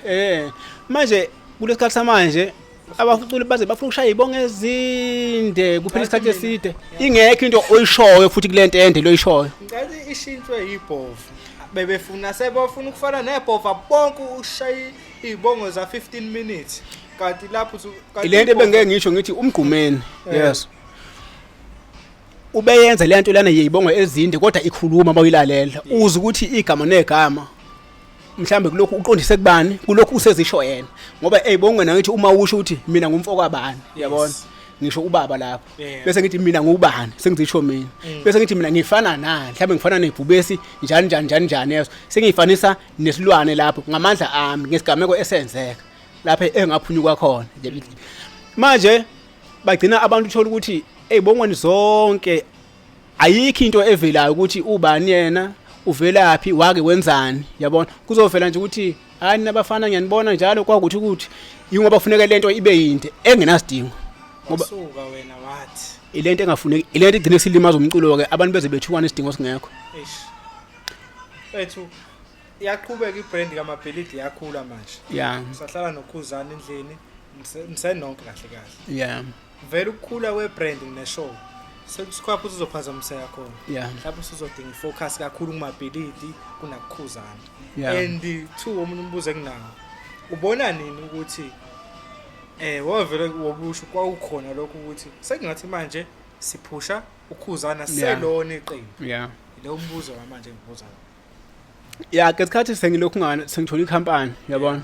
manje kulesikhathi samanje abaculi baze bafuna ukushaya ibonga ezinde kuphela isikhathi eside ingekho into oyishoyo futhi kulento ende loyishoyo ngathi ishintshwe yibhovu bebefuna sebafuna ukufana nebhova bonke ushaya izibongo za 15 minutes kanti lapho ilento ebengeke ngisho ngithi umgqumeni yes ubeyenza lento lana yeyibongo ezinde kodwa ikhuluma bayilalela uza ukuthi igama negama mhlambe kulokhu uqondise kubani kulokhu usezisho yena ngoba eyibonge nangithi uma usho ukuthi mina ngumfoko kabani yabona ngisho ubaba lapho bese ngithi mina ngubani sengizisho mina bese ngithi mina ngifana nani mhlambe ngifana nebhubesi njani yeso sengiyifanisa nesilwane lapho ngamandla ami ngesigameko esenzeka lapha engaphunyuka khona manje bagcina abantu uthola ukuthi eyibongweni zonke ayikho into evelayo ukuthi ubani yena uvelaphi wake wenzani yabona kuzovela nje ukuthi hayi nabafana ngiyanibona njalo kwakuthi ukuthi ingoba kufuneka lento ibe yinde engenasidingo ngoba suka wena wathi ilento engafuneki ilento igcine silimaza umculo ke abantu beze bethukwana isidingo singekho ethu iyaqhubeka ibrand kaMabhilidi yakhula manje sahlala noKhuzani endlini nisenonke kahle vele ukukhula kwebrand neshow sekusikhapha uzophazamiseka khona lapho sizodinga ifocus kakhulu kuMabhilidi kunakuKhuzani and two omunye umbuzo enginawo ubona nini ukuthi wavele wobusho kwaukhona lokho ukuthi sekungathi manje siphusha uKhuzana selona iqembu lo mbuzo manje ngibuza ngesikhathi sengilokhu ngana sengithola ikhampani yabona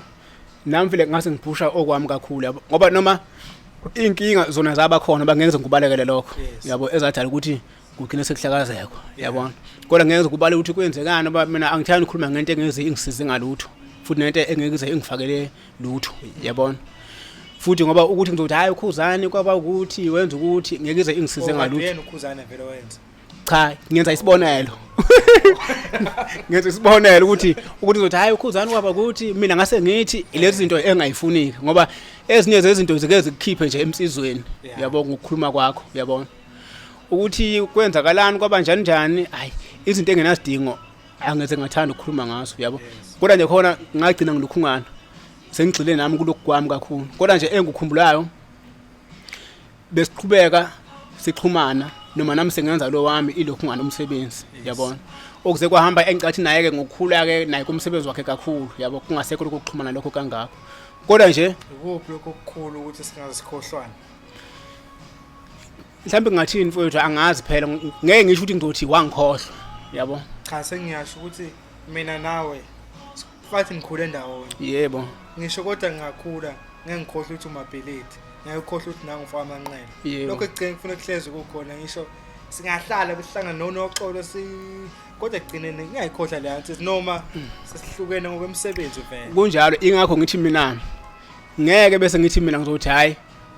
nami vele ngase ngiphusha okwami kakhulu yabo ngoba noma inkinga zona zaba khona bangeze ngibalekele lokho yabo ezadala ukuthi kugcine sekuhlakazekho yabona kodwa ngeze kubale ukuthi kwenzekani ngoba mina angithandi ukukhuluma ngento engeze ingisize ngalutho futhi nento engeke ingifakele lutho yabona futhi ngoba ukuthi ngizothi hayi uKhuzani kwaba ukuthi wenza ukuthi ngeke ingisize ngalutho yena uKhuzani vele wenza cha ngenza isibonelo ngenza isibonelo ukuthi ngizothi hayi uKhuzani kwaba ukuthi mina ngase ngithi lezi zinto engayifuniki ngoba ezinye zezinto zike zikukhiphe nje emsizweni yabo ngokukhuluma kwakho yabona ukuthi kwenzakalani kwaba njani hayi izinto engenasidingo angeze ngathanda ukukhuluma ngazo yabo kodwa nje khona ngagcina ngilukhungana sengigxile nami kulokhu kwami kakhulu kodwa nje engikukhumbulayo besiqhubeka sixhumana noma nami sengenza lo wami ilokhu ngana umsebenzi yabona okuze kwahamba engicathi naye ke ngokukhula ke naye kumsebenzi wakhe kakhulu yabo kungasekho lokuxhumana lokho kangako kodwa nje ukuphi okukhulu ukuthi singasikhohlwana mhlawumbe ngathini mfowethu angazi phela ngeke ngisho ukuthi ngizothi wangikhohlwa yabo cha sengiyasho ukuthi mina nawe fathi ngikhule ndawonye yebo ngisho kodwa ngingakhula ngeke ngikhohle ukuthi uMabhilidi ngeke ukhohle ukuthi nangu mfana Manqele lokho egcina ngifuna ukuhlezi ukukhona ngisho singahlala besihlangana nonoxolo kodwa egcineni ngiyayikhohlwa le answer noma sesihlukene ngokwemsebenzi vele. Kunjalo ingakho ngithi mina ngeke bese ngithi mina ngizothi hayi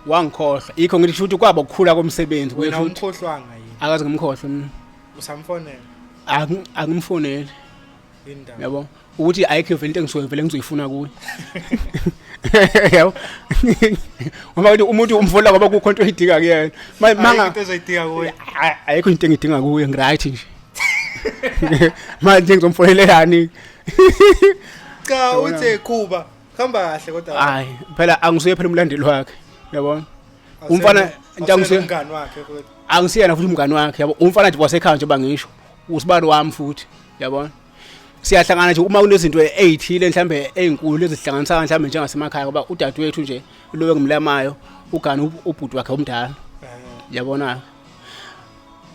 wangikhohlwa. Ikho ngithi futhi kwaba ukukhula komsebenzi wena umkhohlwanga yini? Akaze ngimkhohlwe mina. Usamfonela? Angimfoneli. Indaba. Yabo. Ukuthi ayikho vele into engisuke vele ngizoyifuna kuye. Yabo. Ngoba ukuthi umuntu umfola ngoba kukho into oyidinga kuyena. Manga into ezoyidinga kuye. Ayikho into engidinga kuye ngiright nje. Manje ngizomfonelelani? Cha uthe Khuba khamba kahle kodwa. Hayi phela angisuye phela umlandeli wakhe. Yabona? Umfana ntangise umngani wakhe kodwa. Angisiyena futhi umngani wakhe yabo. Umfana nje wasekhaya nje bangisho. Usibalo wami futhi. Yabona? Siyahlangana nje uma kunezinto ezithile mhlambe ezinkulu ezihlanganisa mhlambe njengasemakhaya ngoba udadewethu nje lowe ngimlamayo ugani ubhuti wakhe omdala. Yabona?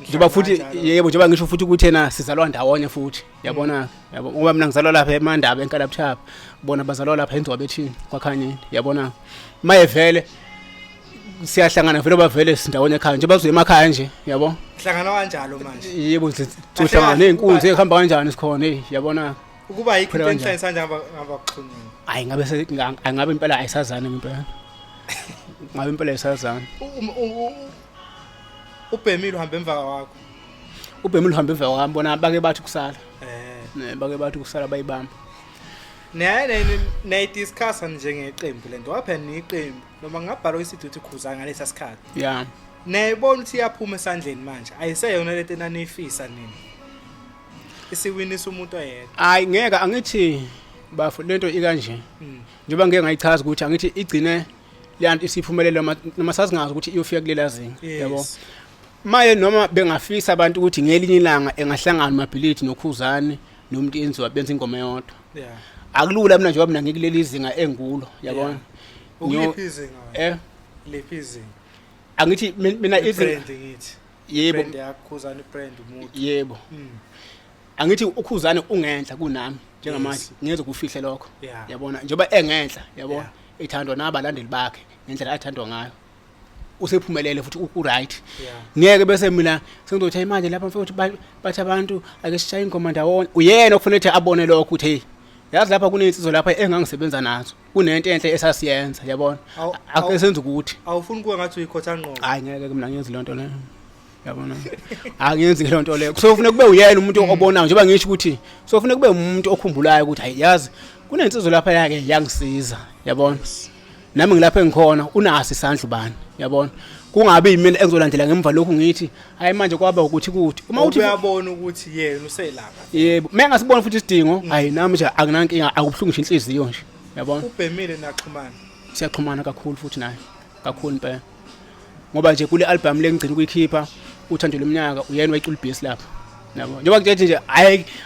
Njoba futhi yebo njoba ngisho futhi ukuthi yena sizalwa ndawonye futhi. Yabona? Yabo ngoba mina ngizalwa lapha eMandaba eNkalabthaba. Bona bazalwa lapha eNdwabethini kwaKhanyeni. Yabona? Maye vele siyahlangana vele bavele sindawonye ekhaya nje bazoya emakhaya nje yabo. Hlangana kanjalo manje. Yebo sihlangana nezinkunzi ehamba kanjani sikhona yabona. Ukuba yikho into enhlanisa njani ngabaxhunyeni. Hayi ngabe impela ayisazana impela. Ngabe impela ayisazana. Ubhemile uhamba emva kwakho. Ubhemile uhamba emva kwami bona bake bathi kusala. Bake bathi kusala bayibamba. Ne discuss njengeqembu lento waphela niqembu noma ngabhala isithi uthi Khuzani ngalesa sikhathi. Yeah. Nayibona ukuthi iyaphuma esandleni manje ayiseyona lento enanifisa nini. Isiwinisa umuntu oyedwa. Hayi ngeke angithi bafu lento ikanje. Njoba ngeke ngayichaza ukuthi angithi igcine leyanto isiphumelele noma sasingazi ukuthi iyofika kulela zinga yabo. Maye noma bengafisa abantu ukuthi ngelinye ilanga engahlangana Mabhilidi noKhuzani nomuntu enziwa benza ingoma yodwa. Yeah. Akulula mina nje wabona ngikuleli izinga engulo yabona. Ukuliphi izinga? Lephi izinga? Angithi mina izinga ngithi. Yebo. Brand yaKhuzani brand umuntu. Yebo. Angithi uKhuzani ungenhla kunami njengamanje ngeze kufihle lokho. Yabona njoba engenhla yabona ethandwa nabalandeli bakhe ngendlela athandwa ngayo. Usephumelele futhi right. Ngeke bese mina sengizothi manje lapha mfowethu bathi abantu ake sishaya ingoma ndawonye. Uyena okufanele ukuthi abone lokho ukuthi hey yazi lapha kunensizwe lapha engangisebenza nazo. Kunento enhle esasiyenza yabona. Ake senze ukuthi. Awufuni kuwe ngathi uyikhotha ngqo. Hayi ngeke mina ngiyenze lonto leyo. Yabona? Angiyenzi lonto leyo. Kusofuneka kube uyena umuntu obonayo njengoba ngisho ukuthi sofuneka kube umuntu okhumbulayo ukuthi hayi yazi kunensizwe lapha yake yangisiza yabona. Nami ngilapha engikhona unasi isandla ubani yabona kungabe yimina engizolandela ngemva lokho ngithi hayi manje kwaba ukuthi uma uthi uyabona ukuthi yena uselapha yebo menge ngasibona futhi isidingo hayi nami nje akunankinga akubuhlungu nje inhliziyo nje yabona ubhemile naxhumana siyaxhumana kakhulu futhi naye kakhulu impela ngoba nje kule album lengigcina ukuyikhipha uthando leminyaka uyena wayicula ibhesi lapha yabo njengoba ngithi nje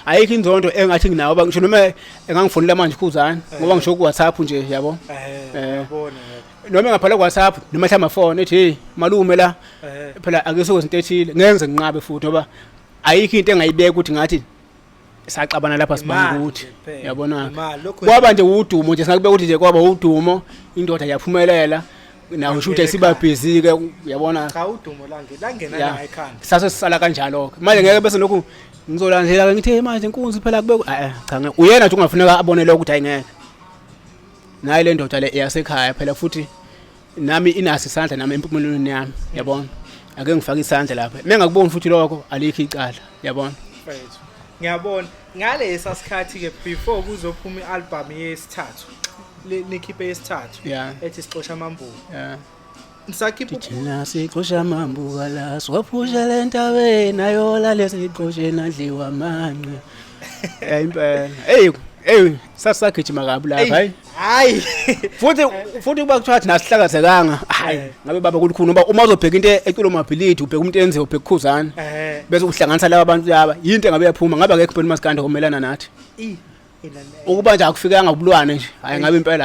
ayikho inzondo engathi nginawo ba ngisho noma engangifonela manje Khuzani ngoba ngisho ku WhatsApp nje yabo yabona noma ngaphala ku WhatsApp noma hlama phone ethi hey malume la phela ake sokuzinto ethile ngenze nginqabe futhi ngoba ayikho into engayibeka ukuthi ngathi saqabana lapha sibanga ukuthi yabona kwaba nje udumo nje sakubeka ukuthi nje kwaba udumo indoda yaphumelela nawo shuthe siba busy ke yabona cha udumo langena la ekhanda sase sisala kanjalo ke manje ngeke bese lokhu ngizolandela ke ngithe manje inkunzi phela kubeka cha uyena nje ungafuneka abone lokho ukuthi ayingeke nayi le ndoda le yasekhaya phela futhi nami inasi isandla nami empumelelweni yami yabona ake ngifake isandla lapha mengakuboni futhi lokho alikho icala yabona mfethu ngiyabona ngalesa sikhathi ke before kuzophuma ialbum yesithathu nikhiphe yesithathu ethi sixosha amambuka ngisakhipha thina sixosha amambuka la swaphusha lentabeni ayola lesixoshe nadliwa manqe impela hey sasagijima kabi lapha hayi futhi kuba kuthiwa thina sihlakazekanga hayi ngabe baba kulukhulu ngoba uma uzobheka into eculo Mabhilidi ubheka umuntu enze ubheka Khuzani bese uhlanganisa laba abantu laba yinto engabe yaphuma ngabe akekho phela masikande homelana nathi ukuba nje akufikanga ubulwane nje hayi ngabe impela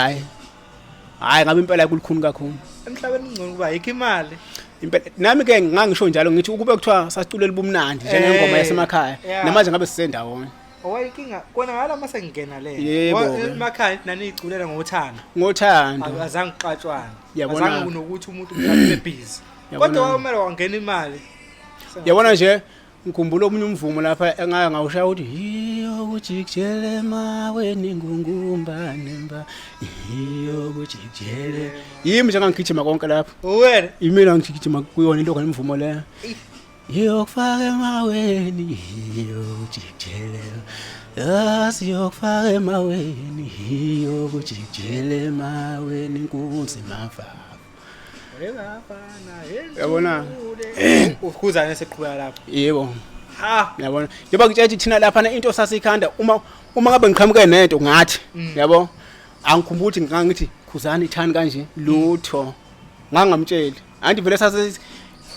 hayi ngabe impela kulukhulu kakhulu emhlabeni ngcono kuba yikho imali impela nami ke ngangisho njalo ngithi ukube kuthiwa sasiculela ubumnandi njengengoma yasemakhaya namanje ngabe sisendawonye owayinkinga kona ngala mase ngingena le emakhaya nani iculela ngothando azange uqatshwana azange kunokuthi umuntu mhlawumbe busy kodwa wamela wangena imali yabona nje ngikhumbula omunye umvumo lapha engaya ngawushaya ukuthi iyo kujikjele maweni ngungumbane mba iyo kujikjele yimi nje ngangigijima konke lapha Uwena imina ngigijima kuyona into kanemvumo le iyo kufaka emaweni iyo kujikjele yasiyokufaka emaweni iyo kujikjele maweni kunzima mfana yabona ukhuzane seqhubeka lapho yebo ha yabona njengoba ngitshethe thina lapha into sasikhanda uma ngabe ngiqhamuke nento ngathi yabo angikhumbula ukuthi ngangithi Khuzani ithani kanje lutho ngangamtsheli anti vele sase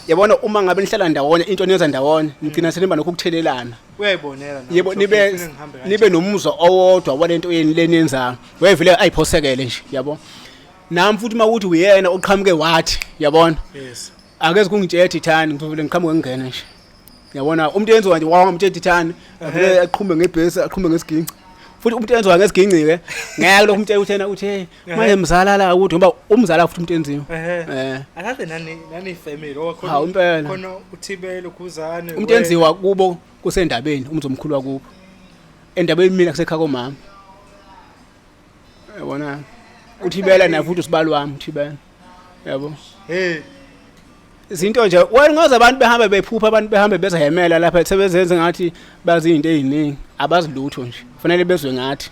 yabona uma ngabe nihlala ndawonye into niyenza ndawonye ngicina seniba nokukuthelelana uyayibonela yebo nibe nomuzwa owodwa walento yeni lenenzayo wevele ayiphosekele nje yabo nami futhi mawuthi uyena oqhamuke wathi yabona yes akeze kungitshethe ithani ngizovele ngiqhamuke ngingena nje yabona umuntu yenziwa nje wangamtshela ithani vele aqhumbe ngebhesi aqhumbe ngesiginci futhi umuntu yenziwa ngesiginci ke ngeke lokho umtshela uthena uthi hey manje mzala la ukuthi ngoba umzala futhi umuntu enziwa akaze nani family khona khona uthibelo Khuzani umuntu enziwa kubo kusendabeni umzomkhulu wakubo endabeni mina kusekhaya komama yabona uthibela na futhi usibalo wami uthibela yabo izinto nje wena ngoza abantu behamba bephupha abantu behambe bezahemela lapha sebezenze ngathi bazi izinto eziningi abazi lutho nje kufanele bezwe ngathi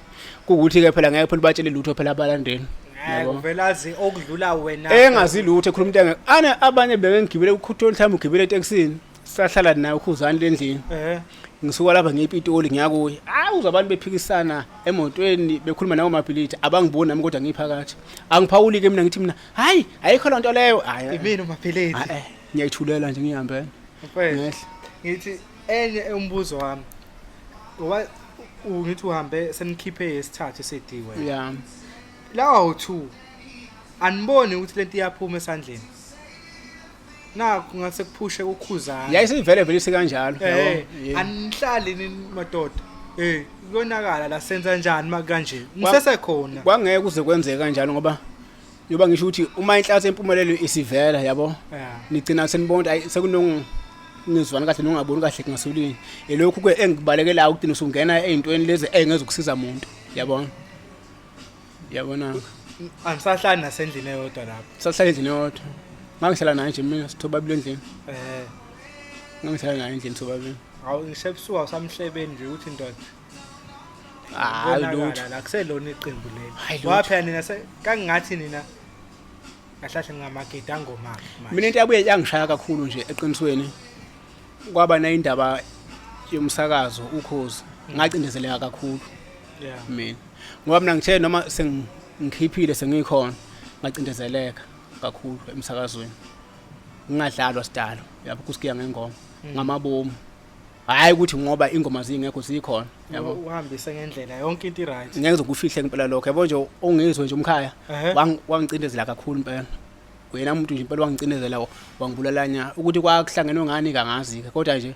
ukuthi ke phela ngeke phela batshele lutho phela abalandeni yabo velazi okudlula wena engazi lutho ekhuluma into ane abanye bengigibele ukhuthoni mhlawumbe ugibele eTexini sahlala naye uKhuzani lendlini ngisuka lapha ngePitoli ngiyakuye uza abantu bephikisana emotweni bekhuluma nawo Mabhilidi abangiboni nami kodwa ngiphakathi angiphawuli ke mina ngithi mina hayi ayikho lonto leyo imini uMabhilidi ngiyayithulela nje ngihambela mfethu ngithi enye umbuzo wami ngoba ngithi uhambe senikhiphe yesithathu esidiwe yeah lawo 2 aniboni ukuthi lento iyaphuma esandleni nakho ngase kuphushe uKhuzani yayisivele vele sikanjalo yabo anihlali nini madoda kuyonakala la senza njani makanje nisesekhona kwangeke kuze kwenzeke kanjalo ngoba yoba ngisho ukuthi uma inhlanhla empumelelo isivela yabo nigcina senibona ayi sekunongizwana kahle nongaboni kahle ngasolini elokhu ke engibalekela ukuthi usungena ezintweni lezi engeze ukusiza umuntu yabona anisahlali nasendlini eyodwa lapho sahlala endlini eyodwa mangihlala naye nje mina sithobabili endlini ngihlala naye endlini sithobabili awu ngishebusuka usamhlebeni nje uthi ndoda lutho la kuselona iqembu leli waphela nina kangingathi nina kahlahle ngamagidi angomama mina into yabuye yangishaya kakhulu nje eqinisweni kwaba na indaba yomsakazo ukhozi ngacindezeleka kakhulu mina ngoba mina ngithe noma sengikhiphile sengikhona ngacindezeleka kakhulu emsakazweni ngingadlalwa sidalo yabo kusikiya ngengoma ngamabomu hayi ukuthi ngoba ingoma zingekho zikhona yabo uhambise ngendlela yonke into right ngeke zokufihle impela lokho yabo nje ongizwe nje umkhaya wangicindezela kakhulu impela wena umuntu nje impela wangicindezela wangibulalanya ukuthi kwakuhlangenwe ngani kangazi ke kodwa nje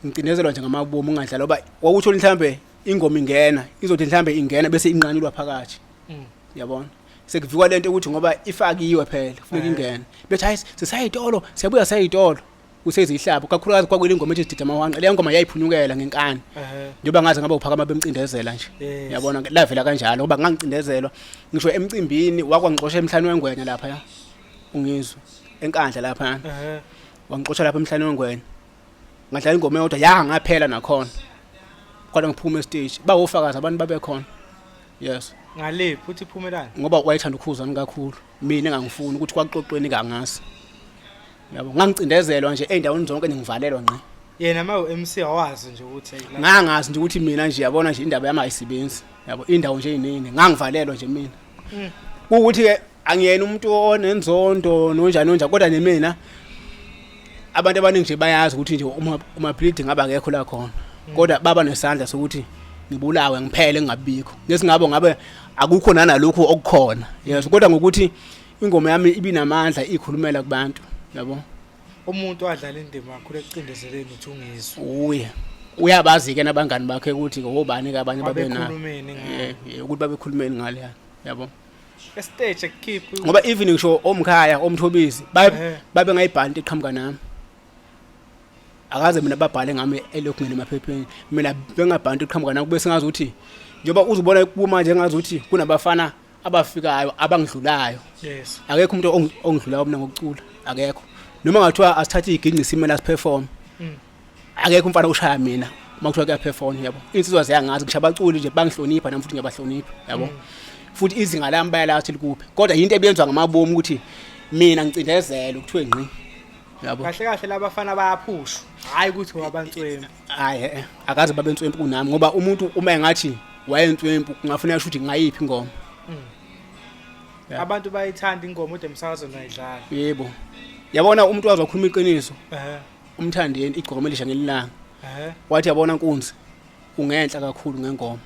ngicindezelwa nje ngamabomu ngadlala ngoba wawuthi mhlambe ingoma ingena izothi mhlambe ingena bese inqanyulwa phakathi yabona sekuvikwa lento ukuthi ngoba ifakiwe phela kufuneka ingene bethi hayi sisayitolo siyabuya sayitolo usezihlaba kakhulukazi kwakweli ingoma ethi Dida Mawanqa le ngoma yayiphunyukela ngenkani njengoba ngaze ngaba uphakama bemcindezela nje yabona lavela kanjalo ngoba ngangicindezelwa ngisho emcimbini wakwangixosha emhlanje wengwenya lapha ungizwe enkandla lapha wangixosha lapha emhlanje wengwenya ngadlala ingoma eyodwa yangaphela nakhona kodwa ngiphuma estage bawofakaza abantu babekhona yes ngale futhi iphumelana ngoba wayethanda uKhuzani kakhulu mina engangifuni ukuthi kwaxoxweni kangasi yabo ngangicindezelwa nje endaweni zonke ngivalelwa ngqe yena mawu MC awazi nje ukuthi ngangazi nje ukuthi mina nje yabona nje indaba yami ayisebenzi yabo indawo nje iningi ngangivalelwa nje mina ukuthi ke angiyena umuntu onenzondo nonjani kodwa nemina abantu abaningi nje bayazi ukuthi nje uMabhilidi ngaba akekho la khona kodwa baba nesandla sokuthi ngibulawe ngiphele ngingabikho ngesingabo ngabe akukho nalokho okukhona yes kodwa ngokuthi ingoma yami ibinamandla ikhulumela kubantu yabo umuntu wadlala indima kakhulu ekucindezeleni uthi ungizwe uyabazi ke nabangani bakhe ukuthi ngobani ke abanye babena ukuthi babekhulumeni ngale yabo estage ekukhipha ngoba even ngisho omkhaya omthobisi babe ngayibhanti eqhamuka nami akaze mina babhale ngami elokhu ngene emaphepheni mina bengabhanti iqhamuka nako bese ngazi ukuthi njengoba uzibona kumanje ngazi ukuthi kunabafana abafikayo abangidlulayo yes akekho umuntu ongidlulayo mina ngokucula akekho noma ngathiwa asithathe iginqi simela siperform akekho umfana ushaya mina makuthiwa kuyaperform yabo insizwa ziyangazi ngisho abaculi nje bangihlonipha nami futhi ngiyabahlonipha yabo futhi izinga lami bayalathi likuphi kodwa into ebiyenzwa ngamabomu ukuthi mina ngicindezele ukuthiwe ngqi yabo kahle kahle labafana bayaphushwa hayi ukuthi wabantswempu hayi akaze babentswempu kunami ngoba umuntu uma engathi wayentswempu kungafuneka ukuthi ngayiphi ingoma abantu bayithanda ingoma ude emsakazweni ayidlala yebo yabona umuntu wazokhuluma iqiniso umthandeni Igcokama elisha ngelilanga wathi yabona Nkunzi ungenhla kakhulu ngengoma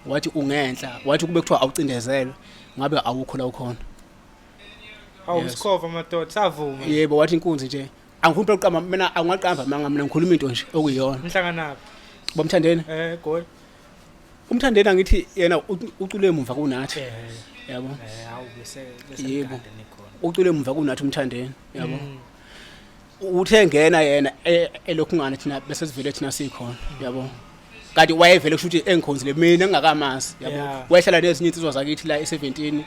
wathi ungenhla wathi kube kuthiwa awucindezelwe ngabe awukho la ukhona awusikhova madoda savuma yebo wathi Nkunzi nje angifuni ukuqamba mina angaqamba mina ngikhuluma into nje okuyiyona mhlanganaphi bomthandeni goal umthandeni angithi yena ucule emuva kunathi yabo hawu bese yebo ucule emuva kunathi umthandeni yabo uthe ngena yena elokhungana thina bese sivele thina sikhona yabo kanti wayevele kusho ukuthi engikhonzile mina ngingakamazi yabo wayehlala nezinye insizwa zakithi la e17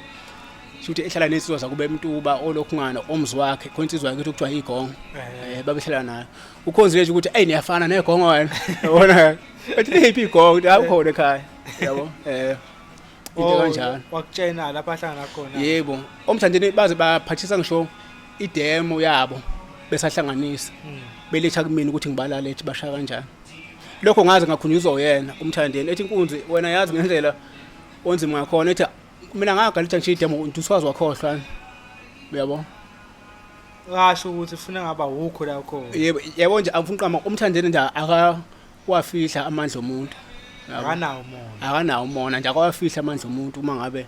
futhi ehlala nesizwa zakube Mtuba olokhungana omzi wakhe khona insizwa yakhe kuthiwa igongo babehlala nayo ukhonzile nje ukuthi hey niyafana negongo wena yabona ethi iphi igongo awukhona ekhaya yabo into kanjalo wakutshena lapha ahlangana khona yebo omthandeni baze baphathisa ngisho idemo yabo besahlanganisa beletha kumina ukuthi ngibalale ethi bashaya kanjani lokho ngaze ngakhunyuzwa yena umthandeni ethi Nkunzi wena yazi ngendlela onzima ngakhona ethi mina ngagalitha nje idemo untuswazi wakhohlwa uyabo ngasho ukuthi ufuna ngaba ukho la khona yebo nje angifuni qama umthandeni nje akawafihla amandla omuntu akanawo umona nje akawafihla amandla omuntu uma ngabe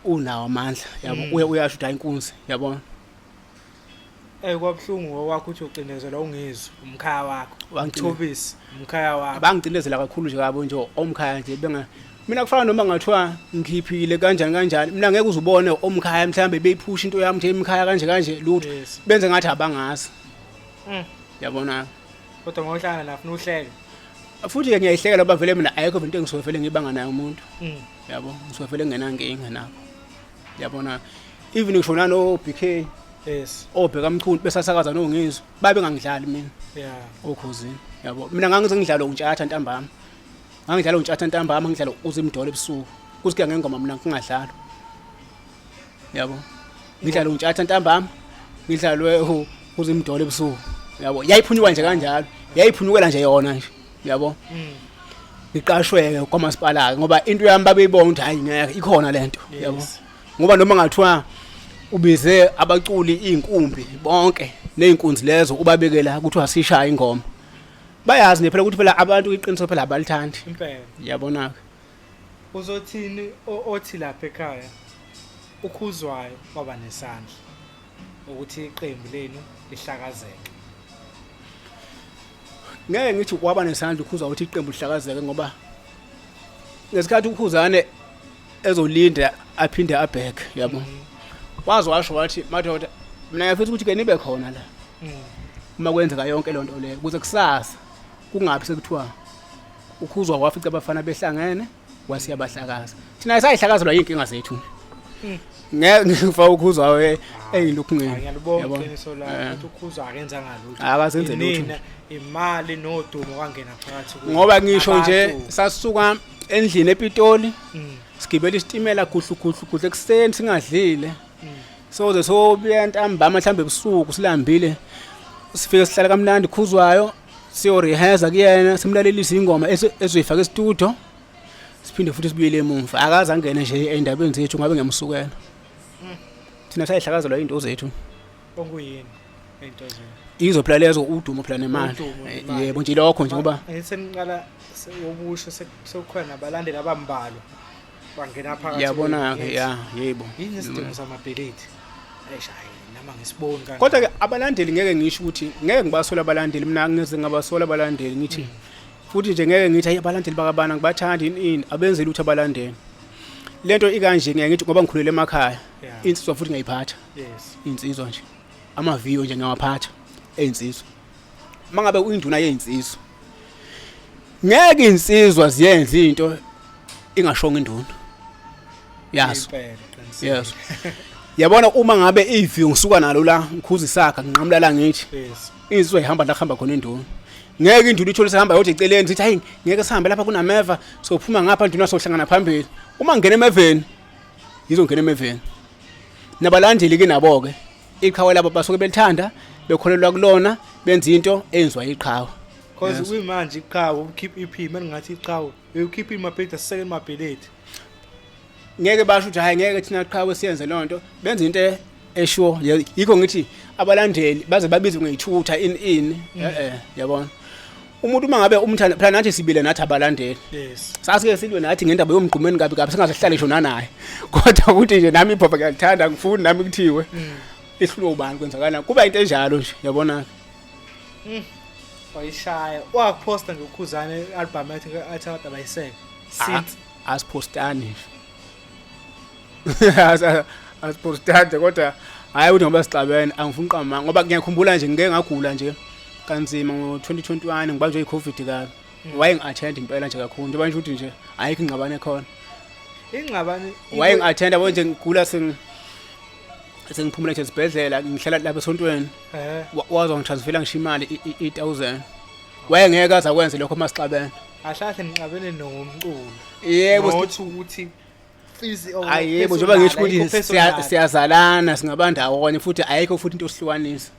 unawo amandla yabo uyasho ukuthi ayinkunzi yabona kwabhlungu wakho uthi ucinezela ungizwe umkhaya wakho wangithobisi umkhaya wakho bangicindezela kakhulu nje kabo nje omkhaya nje mina kufana noma ngathiwa ngikhiphile kanjani mina ngeke uzubone omkhaya mhlambe beyiphusha into yami nje emkhaya kanje lutho benze ngathi abangazi yabona kodwa ngohlangana nafuna uhleke futhi ngiyayihlekela ngoba vele mina ayikho into engisofele ngibanga nayo umuntu yabo ngisofele ngenankinga nabo yabona even ngishona no BK obheka mchunu besasakaza nongizwe babe ngangidlali mina okhuzini yabo mina ngangize ngidlalo untshata ntambama ngangidlala untshata ntambama ngidlala uzimdole ebusuku kusike ngengoma mina ngingadlala yabo ngidlala untshata ntambama ngidlalwe uzimdole ebusuku yabo yayiphunyuka nje kanjalo yayiphunyukela nje yona nje yabo ngiqashwe kwamasipala ngoba into yami babeyibona ukuthi hayi ngeke ikhona lento yabo ngoba noma ngathiwa ubize abaculi inkumbi bonke neinkunzi lezo ubabekela ukuthi asishaya ingoma bayazi nephela ukuthi phela abantu iqiniso phela abalithandi impela yabona uzothini othi lapha ekhaya ukhuzwayo baba nesandla ukuthi iqembu lenu lihlakazeke ngeke ngithi kwaba nesandla ukhuzwa ukuthi iqembu lihlakazeke ngoba ngesikhathi ukhuzane ezolinda aphinde abheke yabo wazi washo wathi madoda mina ngiyafisa ukuthi ke nibe khona la uma kwenzeka yonke lonto leyo kuze kusasa kungabi sekuthiwa ukhuzwa wafica abafana behlangene wasiyabahlakaza thina ayisayihlakazelwa inkinga zethu ngeke ngifa ukhuzwa eyinlukhungeni ngiyalibonga iqiniso la ukuthi ukhuzwa akenza ngalutho akazenze lutho imali nodumo kwangena phakathi ngoba ngisho nje sasuka endlini ePitoli sigibela isitimela kuhle ekseni singadlile soze sobuya ntambama mhlambe ebusuku silambile sifike sihlala kamnandi khuzwayo siyo rehearsa kuyena simlalelisa ingoma ezoyifaka e-studio siphinde futhi sibuyele emuva akaze angene nje endabeni zethu ngabe ngemsukela thina sayihlakazelwa into zethu okuyini into zethu izo phela lezo udumo phela nemali yebo nje lokho nje ngoba seniqala obusho sekukhona nabalandeli abambalwa bangena phakathi yabona ke yebo yini isidingo samabhilidi eshayi nama ngisiboni kanjani kodwa ke abalandeli ngeke ngisho ukuthi ngeke ngibasola abalandeli mina ngeze ngabasola abalandeli ngithi futhi nje ngeke ngithi abalandeli bakabana ngibathanda ini abenze lutho abalandeli lento ikanje ngeke ngithi ngoba ngikhulele emakhaya insizwa futhi ngiyiphatha insizwa nje amaviyo nje ngiyawaphatha einsizwa mangabe uyinduna yezinsizwa ngeke insizwa ziyenze into ingashonga induna yaso yes yabona uma ngabe ivi ngisuka nalo la ngikhuza isakha nginqamla la ngithi insizwa ihamba la khamba khona induna ngeke induna ithole sihamba yothi eceleni sithi hayi ngeke sihambe lapha kunameva sophuma ngapha induna sohlangana phambili uma ngene emeveni izongena emeveni nabalandeli ke nabo ke iqhawe labo basuke belithanda bekholelwa kulona benza into enziwa iqhawe because we manje iqhawe keep EP manje ngathi iqhawe you keep in Mabhilidi second Mabhilidi ngeke basho ukuthi hayi ngeke thina iqhawe siyenze lonto benza into esure yikho ngithi abalandeli baze babizwe ngeyithutha in yabona umuntu uma ngabe umthanda phela nathi sibile nathi abalandeli yes sasike silwe nathi ngendaba yomgqumeni kabi singazihlale shona naye kodwa ukuthi nje nami iphopha ngiyalithanda ngifuni nami kuthiwe ihlulo ubani kwenzakala kuba into enjalo nje yabona wayishaya wakuposta ngokhuzane album ethi athi abayiseke since asipostani asipostani kodwa hayi uthi ngoba sixabene angifuni uqama ngoba ngiyakhumbula nje ngeke ngagula nje kanzima ngo2021 ngibanjwe iCovid kabi waye ngi-attend impela nje kakhulu njengoba nje ukuthi nje ayikho ingxabane khona ingxabane waye ngi-attend yabo nje ngigula sengiphumula nje esibhedlela ngihlala lapha esontweni waze ngitransfera ngisho imali 8000 waye ngeke aza kwenza lokho masixabene ahlahle ngixabene nomculo yebo ngothi ukuthi ayebo njengoba ngisho ukuthi siyazalana singabandawonye futhi ayikho futhi into osihlukanisa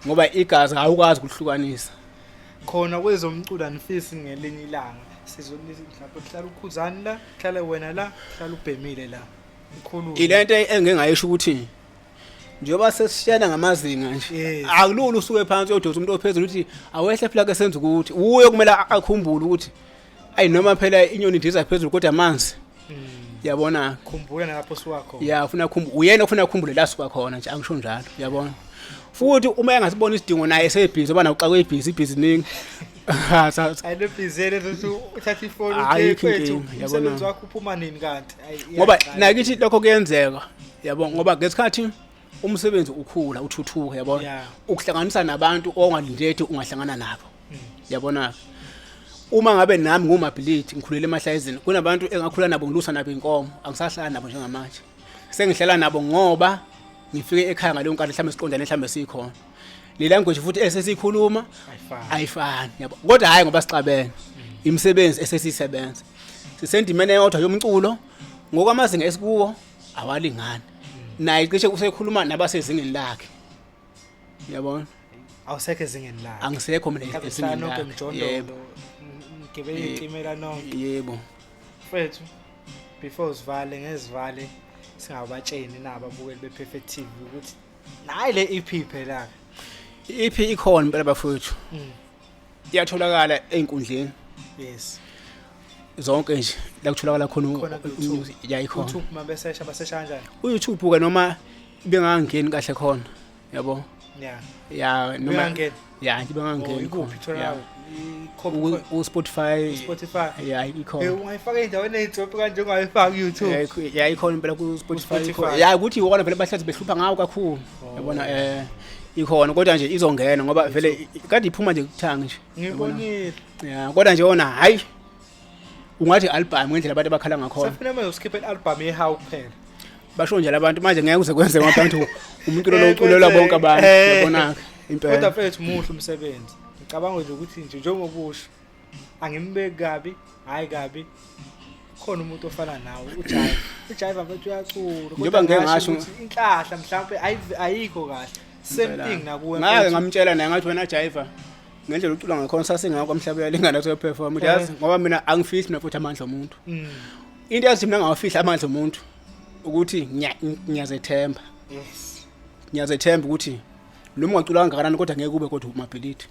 ngoba igazi awukwazi ukuhlukanisa khona kwezomculo anifisi ngelinye ilanga sizolisa mhlawumbe hlala ukhuzani la hlala wena la hlala ubhemile la ikhulu ilento engengayisho ukuthi njengoba sesishiyana ngamazinga nje akulula usuke phansi uyodosa umuntu ophezulu ukuthi awehle phela ke senza ukuthi uye kumele akhumbule ukuthi ayi noma phela inyoni ndiza phezulu kodwa amanzi yabona khumbula nalapho suka khona ya ufuna ukukhumbula uyena ufuna ukukhumbula la suka khona nje angisho njalo yabona futhi uma engasibona isidingo naye sebhizi bana uxakwe ibhiziningi ayile bizele ukuthi uthatha ifoni uthephethu umsebenzi wakho uphuma nini kanti ngoba nakithi lokho kuyenzeka yabona ngoba ngesikhathi umsebenzi ukhula uthuthuka yabona ukuhlanganisa nabantu ongalindele ungahlangana nabo yabona uma ngabe nami nguMabhilidi ngikhulele emahlazini kunabantu engakhula nabo ngilusa nabo inkomo angisahlala nabo njengamanje sengihlala nabo ngoba ngifike ekhaya ngale nkathi mhlambe siqondane mhlambe sikhona le language futhi esesikhuluma ayifani yabo kodwa hayi ngoba sixabene imisebenzi esesisebenza sisendimene yodwa yomculo ngokwamazinga esikuwo awalingani naye cishe usekhuluma nabasezingeni lakhe yabona awusekho ezingeni lakhe angisekho mina ezingeni lakhe yebo ngibeke iqimela nonke yebo mfethu before sivale ngezivale singabatsheni nabo abukeli bePerfect TV ukuthi nayi le EP phela EP ikhona impela bafowethu iyatholakala einkundleni yes zonke nje la kutholakala khona yayikhona YouTube mabesesha basesha kanjani uYouTube ke noma bengangeni kahle khona yabo ya noma bengangeni ya bengangeni ikuphi thola Spotify ya ikhona ungayifaka endaweni ezidophi kanje ungayifaka YouTube ya ikhona impela ku Spotify ya ukuthi wona vele bahlathi behlupha ngawo kakhulu yabona ikhona kodwa nje izongena ngoba vele kade iphuma nje kuthanga nje ngibonile ya kodwa nje wona hayi ungathi album ngendlela abantu abakhala ngakhona safuna manje uskip album yeHow kuphela basho nje labantu manje ngeke uze kwenze ngabantu umculo lo uculela bonke abantu yabona impela kodwa mfethu muhle umsebenzi ngicabanga nje ukuthi nje njengobusho angimbeki kabi hayi kabi khona umuntu ofana nawe uJaiva mfethu uyacula njengoba ngeke ngasho inhlahla mhlawumbe ayikho kahle same thing nakuwe ngeke ngamtshela naye ngathi wena Jaiva ngendlela ucula ngakhona sasingakho emhlabeni yalingana so perform uyazi ngoba mina angifihli nafuthi amandla omuntu into yazi mina ngawafihla amandla omuntu ukuthi ngiyazethemba yes ngiyazethemba ukuthi noma ungacula kangakanani kodwa ngeke kube kodwa uMabhilidi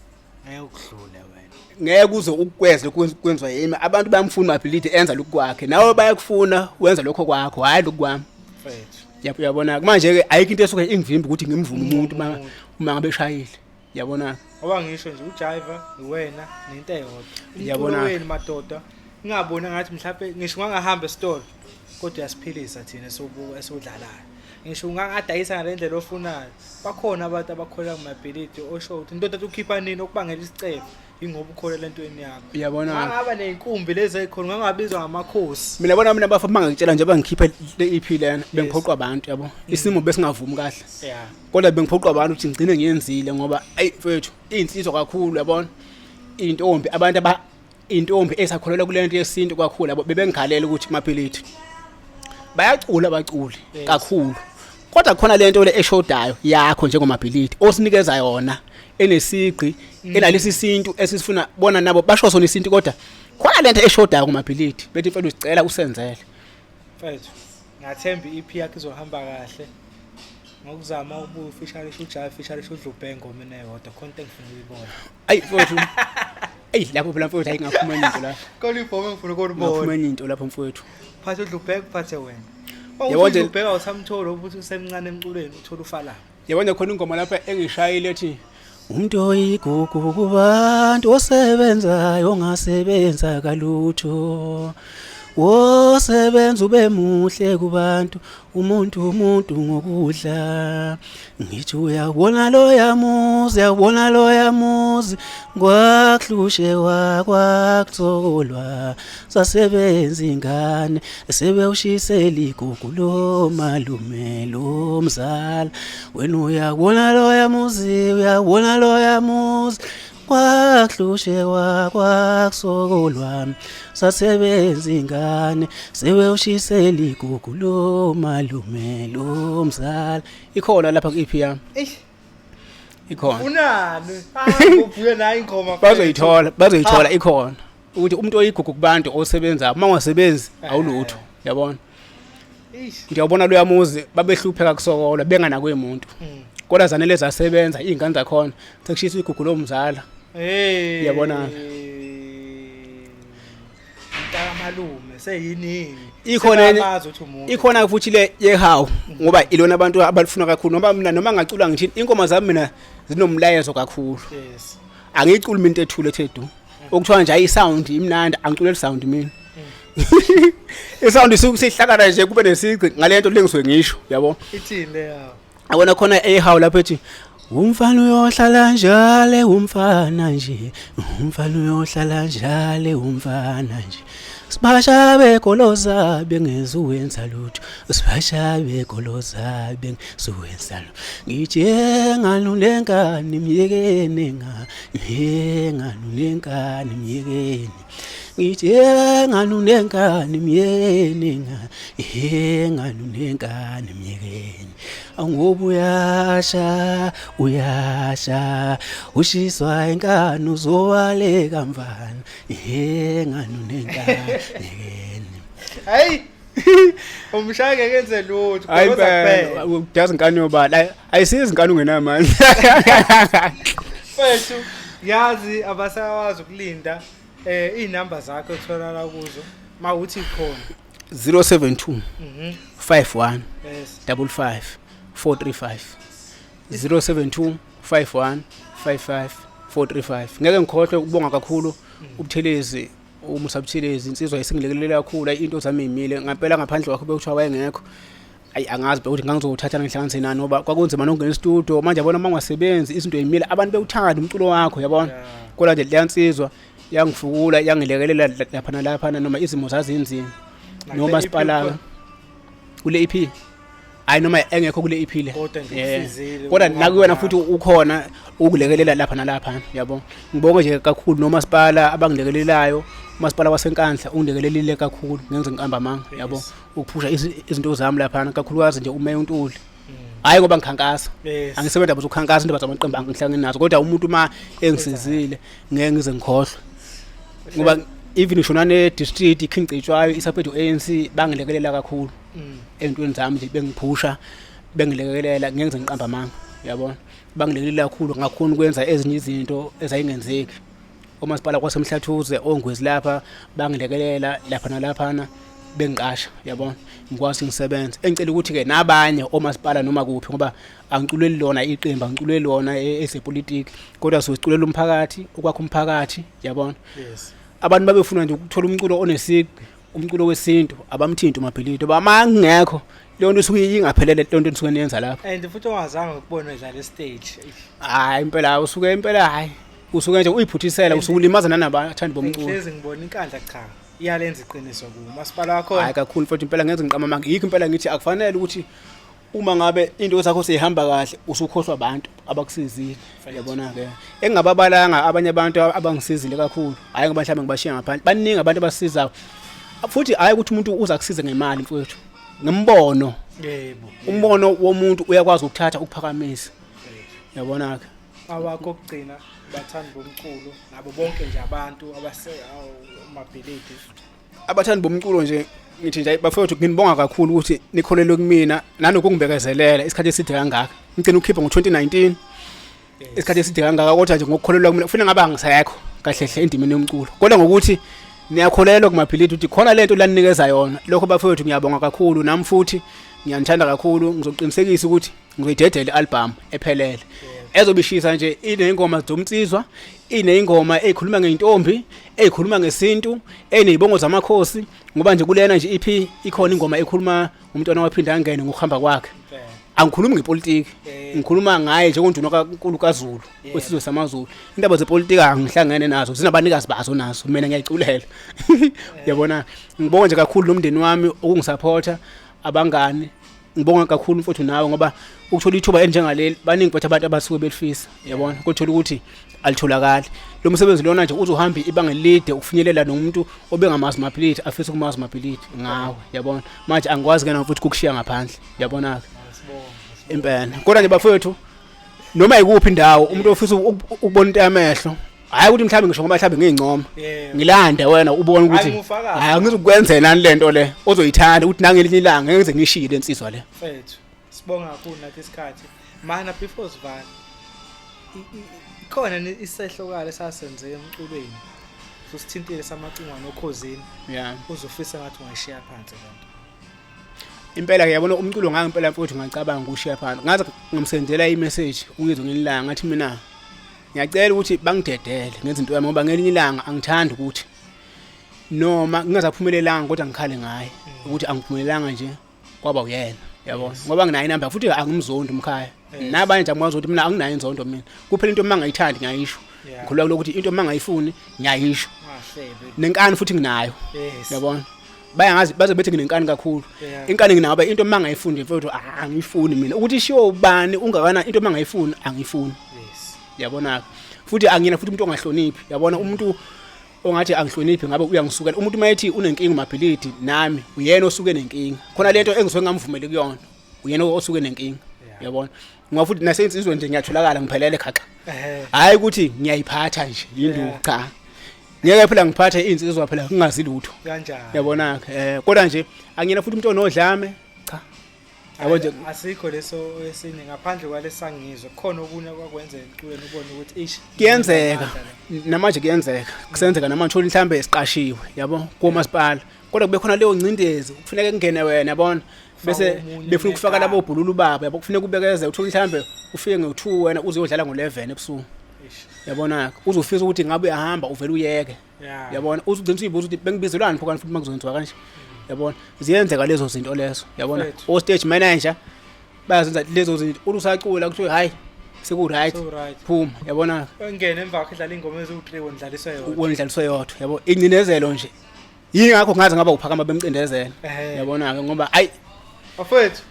ngeke ukudlule wena ngeke uze ukwenze kwenziwa yimi abantu bayamfuna uMabhilidi enza lokho kwakhe nawe bayakufuna wenza lokho kwakho hayi lokwami mfethu yabona manje ke ayikho into esuke ingivimba ukuthi ngimvume umuntu uma ngabe eshayile yabona ngoba ngisho nje uJaiva uwena nento eyodwa yabona wena madoda ngingabona ngathi mhlawumbe ngisho ngangahamba eStore kodwa uyasiphilisa thina sobuka esodlalayo ngisho ungangadayisa ngalendlela ofunayo bakhona abantu abakholwa kuMabhilidi osho ukuthi indoda ukhipha nini okubangela isicebo ingoba ukholela entweni yakho uyabona ngaba nenkumbi lezi ezikhona ngangabizwa ngamakhosi mina bona abafa mangitshela nje bangikhipha le EP lena bengiphoqa abantu yabo isimo besingavumi kahle kodwa bengiphoqa abantu ukuthi ngicine ngiyenzile ngoba ayi mfethu insizwa kakhulu yabona intombi abantu intombi esakholela kule nto yesintu kakhulu yabo bebengikhalela ukuthi Mabhilidi bayacula baculi kakhulu kodwa khona lento le eshodayo yakho njengoMabhilidi osinikeza yona enesigqi enalesi sintu esifuna bona nabo basho sona isintu kodwa khona lento eshodayo kuMabhilidi bethi mfethu sicela usenzele mfethu ngathemba iP yakhe izohamba kahle ngokuzama ubufishalisha uJayi fishalisha uDlubhe ngomene yodwa content ngifuna uyibona ayi mfethu ayi lapho phela mfethu ayingaphuma into lapho koli ibhomo ngifuna ukubona ngaphuma into lapho mfethu phathe uDlubhe kuphathe wena yabona uDlubhe awusamthola ukuthi usemncane emculweni uthola ufala yabona khona ingoma lapha engishayile ethi umuntu oyigugu kubantu osebenzayo ongasebenza kalutho wosebenza ube muhle kubantu umuntu ngokudla ngithi uyabona lo yamuzi ngwahlushe wakwaktholwa sasebenza ingane sebewushisela igugu lo malume lo mzala wena uyabona lo yamuzi kwahlushe wakwakusokolwa sasebenza ingane sebewushisela igugu lo malume lo mzala ikhona lapha ku EP yami ikhona unani ubuye nayo ingoma bazoyithola ikhona ukuthi umuntu oyigugu kubantu osebenza mangasebenzi awulutho yabona ngiyabona lo yamuzi babehlupheka kusokola benganakwe umuntu kodwa zanele zasebenza izingane zakhona sekushisa igugu lo mzala yabona malume seyiningi ikhona futhi le yehawu ngoba ilona abantu abalifuna kakhulu noma ngacula ngithini inkoma zami mina zinomlayezo kakhulu angiculi into ethule ethedu okuthiwa nje ayisound imnandi angiculeli sound mina isound isihlakana nje kube nesigci ngalento lengiswe ngisho yabo ithini le yawo abona khona ehawu lapha ethi umfana uyohlala njale umfana nje sibasha begoloza bengezuwenza lutho sibasha begoloza bengezuwenza lutho ngithi enganulenkani myekene myekene ngithi enganulenkani myekene angoba uyasha ushiswa inkani uzobaleka mfana enganulenkani hayi umshayeke kenze lutho kuphela udazi inkani yobala ayisizi inkani ungenamandla mfethu yazi abasawazi ukulinda inamba zakho etholakala kuzo mawuthi khona 072 51 55 435 072 51 55 435 ngeke ngikhohle ukubonga kakhulu ubuthelezi umusabuthelezi insizwa esingilekelela kakhulu into zami imile ngempela ngaphandle kwakho bekuthiwa wayengekho ayi angazi ukuthi ngangizothatha ngihlanganise nani ngoba kwakunzima nokungena e-studio manje yabona mangasebenzi izinto ezimile abantu bewuthanda umculo wakho yabona kodwa nje leyansizwa yangifukula yangilekelela lapha noma izimo zazinzima noma sipalaka kule EP hayi noma engekho kule EP le kodwa nakuwena futhi ukhona ukulekelela lapha nalapha yabo ngibonge nje kakhulu noma sipala abangilekelelayo umasipala waseNkandla ungilekelelile kakhulu ngenze ngiqamba manga yabo ukuphusha izinto zami lapha kakhulukazi nje umeya uNtuli hayi ngoba ngikhankasa angisebenza ukuthi ukhankasa into bazamaqembu angihlangene nazo kodwa umuntu ma engisizile ngeke ngize ngikhohlwe ngoba even ishona ne district ikhingcitshwayo isaphethu ANC bangilekelela kakhulu entweni zami nje bengiphusha bengilekelela ngenze ngiqamba manga yabona bangilekelela kakhulu ngakhona ukwenza ezinye izinto ezayingenzeki umasipala kwasemhlathuze ongwezi lapha bangilekelela lapha nalaphana bengiqasha yabona ngikwazi ngisebenza engicela ukuthi ke nabanye omasipala noma kuphi ngoba angiculeli lona iqembu angiculeli lona ezepolitiki kodwa sizoculela umphakathi ukwakha umphakathi yabona abantu babefuna nje ukuthola umculo onesigi umculo wesintu abamthinto Mabhilidi bamangekho leyo nto isuke ingaphelele leyo nto nisuke niyenza lapha and futhi ongazange ukubona edlala stage hayi impela usuke impela hayi usuke nje uyiphuthisela usuke ulimaza nanabathandi bomculo ngihlezi ngibona inkandla cha iyalenza iqiniso ku masipala wakho hayi kakhulu futhi impela ngenza ngiqama manga yikho impela ngithi akufanele ukuthi uma ngabe into zakho seyihamba kahle usukhohlwa abantu abakusizile yabona ke engingababalanga abanye abantu abangisizile kakhulu hayi ngoba mhlawumbe ngibashiya ngaphandle baningi abantu abasizayo futhi hayi ukuthi umuntu uza kusiza ngemali mfowethu ngembono yebo umbono womuntu uyakwazi ukuthatha ukuphakamisa yabona ke awakho kugcina bathandi bomculo nabo bonke nje abantu Mabhilidi abathandi bomculo nje ngithi nje bafowethu nginibonga kakhulu ukuthi nikholelwe kumina nanokungibekezelela isikhathi eside kangaka ngicela ukukhipha ngo2019 isikhathi eside kangaka kodwa nje ngokukholelwa kumina ufuna ngaba ngisekho kahle hle endimeni yomculo kodwa ngokuthi niyakholelwa kuMabhilidi ukuthi khona lento laninikeza yona lokho bafowethu ngiyabonga kakhulu nami futhi ngiyanithanda kakhulu ngizoqinisekisa ukuthi ngizoyidedela ialbum ephelele ezobishisa nje inengoma zomtsizwa inengoma ezikhuluma ngeintombi ezikhuluma ngesintu enezibongo zamakhosi ngoba nje kulena nje EP ikhona ingoma ekhuluma umntwana waphinda angene ngokuhamba kwakhe angikhulumi ngepolitiki ngikhuluma ngaye nje konjuna kaNkulu kaZulu wesizwe samaZulu indaba zepolitiki angihlangene nazo zinabanikazi bazo nazo mina ngiyayiculela uyabona ngibonga nje kakhulu nomndeni wami ukungisupporta abangani ngibonga kakhulu mfowethu nawe ngoba ukuthola ithuba enjengaleli baningi bathi abantu abasuke belifisa yabona ukuthola ukuthi alitholakala lo msebenzi lona nje uzohamba ibanga elide ukufinyelela nomuntu obengamazi Mabhilidi afisa ukumazi Mabhilidi ngawe yabona manje angikwazi kana futhi ukushiya ngaphandle yabona ke impela kodwa nje bafowethu noma ikuphi indawo umuntu ofisa ukubona into yamehlo hayi ukuthi mhlawumbe ngisho ngoba mhlawumbe ngiyincoma ngilanda wena ubone ukuthi hayi ngizokwenzela nani lento le ozoyithanda ukuthi nangelinye ilanga ngeke ngishile insizwa le mfethu sibonga kakhulu nathi isikhathi mana before sivala khona isehlokalo sasenze emculweni sosithintile samacingwa noKhuzani uzofisa ngathi ungayishiya phansi lento impela ngiyabona umculo ngaka impela mfowethu ngicabanga ukushiya phansi ngaze ngimsendela imessage ungizwe ngililanga ngathi mina ngiyacela ukuthi bangidedele ngenza into yami ngoba ngelinye ilanga angithandi ukuthi noma ngingazaphumelelanga kodwa ngikhale ngaye ukuthi angiphumelelanga nje kwaba uyena yabona ngoba nginayo inamba futhi angimzondo umkhaya nabanye nje amwazi ukuthi mina anginayo inzondo mina kuphela into mangayithandi ngiyayisho ngikhulula ukuthi into mangayifuni ngiyayisho nenkani futhi nginayo yabona bayangazi baze bethi nginenkani kakhulu inkani nginayo into mangayifuni mfowethu angiyifuni mina ukuthi ishiwo ubani ungakana into mangayifuni angiyifuni yabona futhi angina futhi umuntu ongahloniphi yabona umuntu ongathi angihloniphi ngabe uyangisukela umuntu mayethi unenkinga Mabhilidi nami uyena osuke nenkinga khona lento engisuke ngamvumeli kuyona uyena osuke nenkinga yabona ngoba futhi nasensizwe nje ngiyatholakala ngiphelele khakha hayi ukuthi ngiyayiphatha nje yinduku cha ngeke phela ngiphathe insizwa phela kungazi lutho kanjani yabona kodwa nje angina futhi umuntu onodlame cha yabo nje asikho leso esini ngaphandle kwalesangizwe khona okunye kwakwenza emculweni ubone ukuthi ish kuyenzeka namanje kuyenzeka kusenzeka namanje mhlawumbe siqashiwe yabo komasipala kodwa kube khona leyo ncindezi kufuneka kungene wena yabona bese befuna ukufaka labo bhululu babo yabo kufuneka ubekeze uthi mhlawumbe ufike ngo2 wena uzodlala ngo11 ebusuku yabona uzofisa ukuthi ngabe uyahamba uvela uyeke yabona uzugcina uyibuza ukuthi bengibizelwani phokani futhi makuzonziwa kanje yabona ziyenzeka lezo zinto lezo yabona o stage manager bayazenza lezo zinto ulusacula kuthi hayi seku right phuma yabona ngene emva kwakhe idlala ingoma ezu3 wondlaliswe yodwa yabo incinezelo nje yingakho ngaze ngaba uphakama bemcindezela yabona ke ngoba hayi bafethu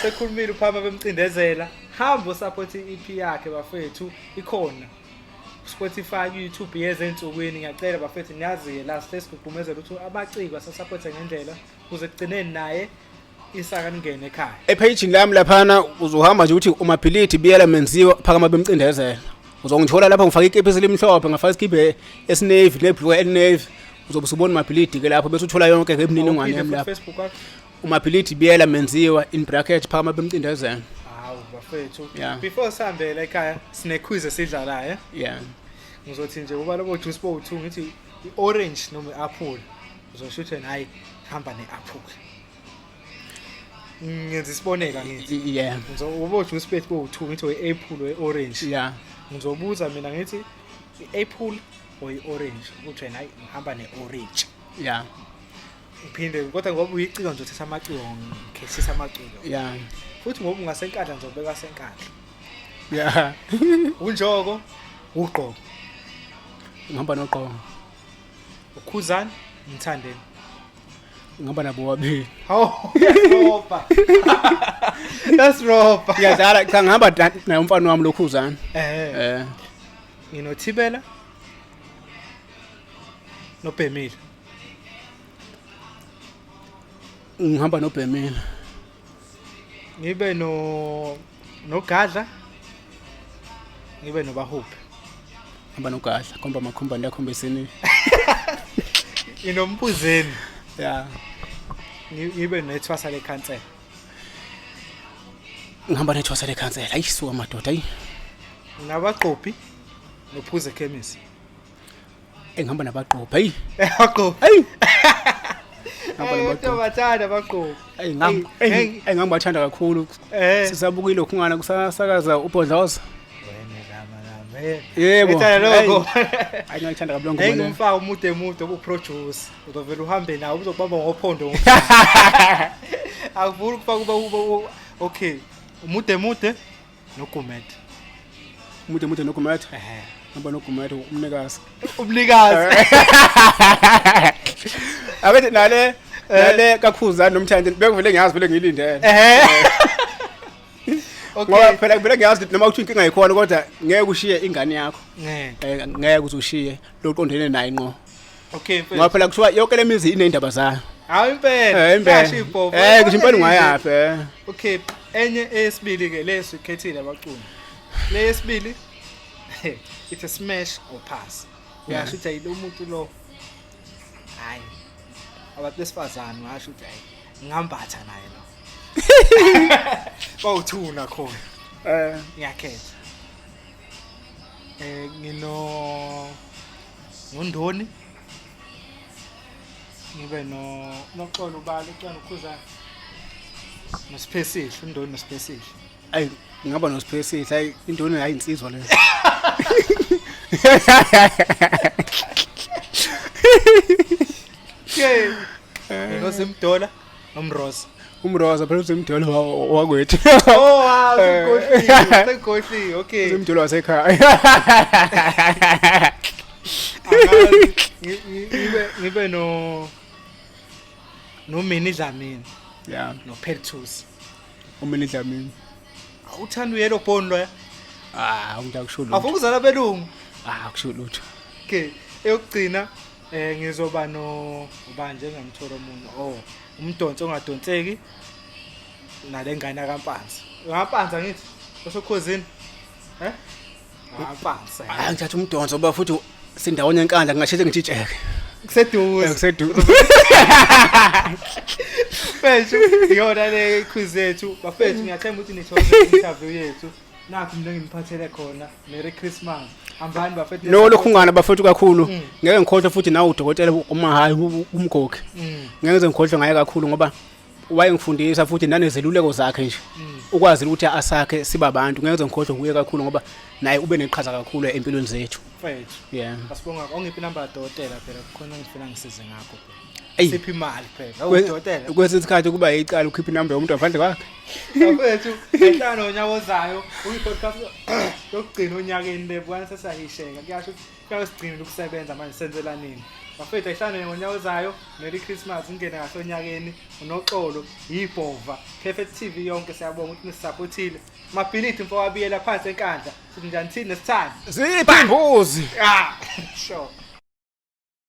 sekhulumile uphakama bemcindezela hamba support iEP yakhe bafethu ikhona Spotify YouTube yezensukwini ngiyacela bafethu niyazi la sesigqumezela ukuthi abacikwa sasupport ngendlela kuze kugcineni naye isaka ningene ekhaya epage lami laphana uzohamba nje uthi uMabhilidi biyela menziwa phakama bemcindezela uzongithola lapha ngifaka ikepesi limhlophe ngafaka iskibe esinavy neblue elinavy uzobe usubona uMabhilidi ke lapho bese uthola yonke ngemniningwane yami lapha Facebook wakho uMabhilidi biyela menziwa in bracket phakama bemcindezela bafethu before sihambela ekhaya sine quiz esidlalayo ngizothi nje uba lobo juice bo2 ngithi i-orange noma i-apple uzoshuthe hayi hamba ne-apple ngenza isibonela ngithi ngizobo juice bo2 ngithi i-apple or i-orange ngizobuza mina ngithi i-apple or i-orange uthi hayi hamba ne-orange Ngiphinde kodwa ngoba uyicika nje uthatha amaciko ngikhethisa amaciko. Yeah. Futhi ngoba ungasenkandla ngizobeka senkandla. Yeah. Unjoko, uqobo. Ngihamba noqongo. Khuzani, ngithandeni. Ngihamba nabo wabili. Hawu, yasropa. Yasropa. Ngiyadlala cha ngihamba naye umfana wami lokhuzana. Nginothibela. Nobhemile. Ngihamba nobhemile. Ngibe nogadla. Ngibe nobahuphi. Ngihamba nogadla, khomba makhumba ndiyakhomba isini. Inombuzeni. Yeah. Ngibe nethwasa lekhansela. Ngihamba nethwasa lekhansela. Ayisuka madoda ayi. Nabaqophi nophuze chemist. Engihamba nabaqophi ayi. Abaqophi. Ayi. Ngihamba bathanda abaqophi. Engihamba bathanda kakhulu. Sisabuka ilokhu ngana kusasakaza ubhodloza. Yebo. Ngithanda lokho. Hayi ngithanda kabulongo mina. Ngimfaka umude ubuproduce. Uzovela uhambe nawo uzokubamba ngophondo. Akuvuli ukufaka uba okay. Umude nogumede. Umude nogumede. Ngihamba nogumede umnikazi. Umnikazi. Abethi nale kakhuzani nomthandi bekuvele ngiyazi vele ngilindele. Okay. Ngoba phela vele ngiyazi noma uthi inkinga ikhona kodwa ngeke ushiye ingane yakho. Ngeke uzushiye loqondene naye ngqo. Okay, ngoba phela kuthiwa yonke lemizi inendaba zayo. Hayi impela. Yashipho. Ngisho impela ungayafi. Okay, enye esibili ke leso ikhethile abaculi. Leyesibili it's a smash or pass. Uyasho ukuthi ayilo umuntu lo. Hayi. Abantu besifazane washo ukuthi hayi ngambatha naye lo. Bawuthuna khona. Ngiyakhetha. Ngondoni. Ngibe noxolo ubali ucela ukhuzana. Nosipesihle, undoni nosipesihle. Ayi ngaba nosipesihle, hayi indoni hayi insizwa leyo. Okay. Ngosimdola nomroza. Umroza phela usemdolo wakwethu. Oh wow, sekhohli. Okay. Usemdolo wasekhaya. Ngibe nomini Dlamini. Yeah. NoPeltus. Umini Dlamini. Awuthanda uyelo bone lo ya? Ngiyakusho lutho. Afukuzana belungu. Kusho lutho. Okay, eyokugcina ngizoba ubanje ngamthola umuntu. Umdonso ongadonseki nalengane kaMpanzi. Ngampanzi ngithi osokhozini. Ngampanzi. Ngithatha umdonso ba futhi sindawonye enkandla ngasheshe ngitshitsheke. Kuseduze. Kuseduze. Mfethu, yona le quiz yethu. Bafethu ngiyathemba ukuthi nithola interview yethu. Nakho mina ngimiphathele khona. Merry Christmas. Hambani bafethu. No lokhu ngana bafethu kakhulu. Ngeke ngikhohle futhi nawe udokotela umahayi umgoke. Ngeke ngize ngikhohle ngaye kakhulu ngoba wayengifundisa futhi nanezeluleko zakhe nje. Ukwazi ukuthi asakhe sibabantu. Ngeke ngize ngikhohle kuye kakhulu ngoba naye ube neqhaza kakhulu empilweni zethu. Mfethu. Yeah. Asibonga ongiphi number dokotela phela khona ngifuna ngisize ngakho. Ey. Siphi imali phela. Awudokotela. Kwesinye isikhathi kuba yicala ukhipha inamba yomuntu ngaphandle kwakhe. Mfethu, ehlano onyaka ozayo, uyipodcast yokugcina onyakeni lebona sesayisheka. Kuyasho ukuthi kuyasigcina ukusebenza manje senzela nini. Bafethu ehlano ngonyaka ozayo, Merry Christmas ingene ngasonyakeni, unoxolo, yibhova. KFT TV yonke siyabonga ukuthi nisupportile. Mabhilidi mfowabiyela phansi enkandla. Sithi njani thina nesithanda. Sipha imbuzi. Sure.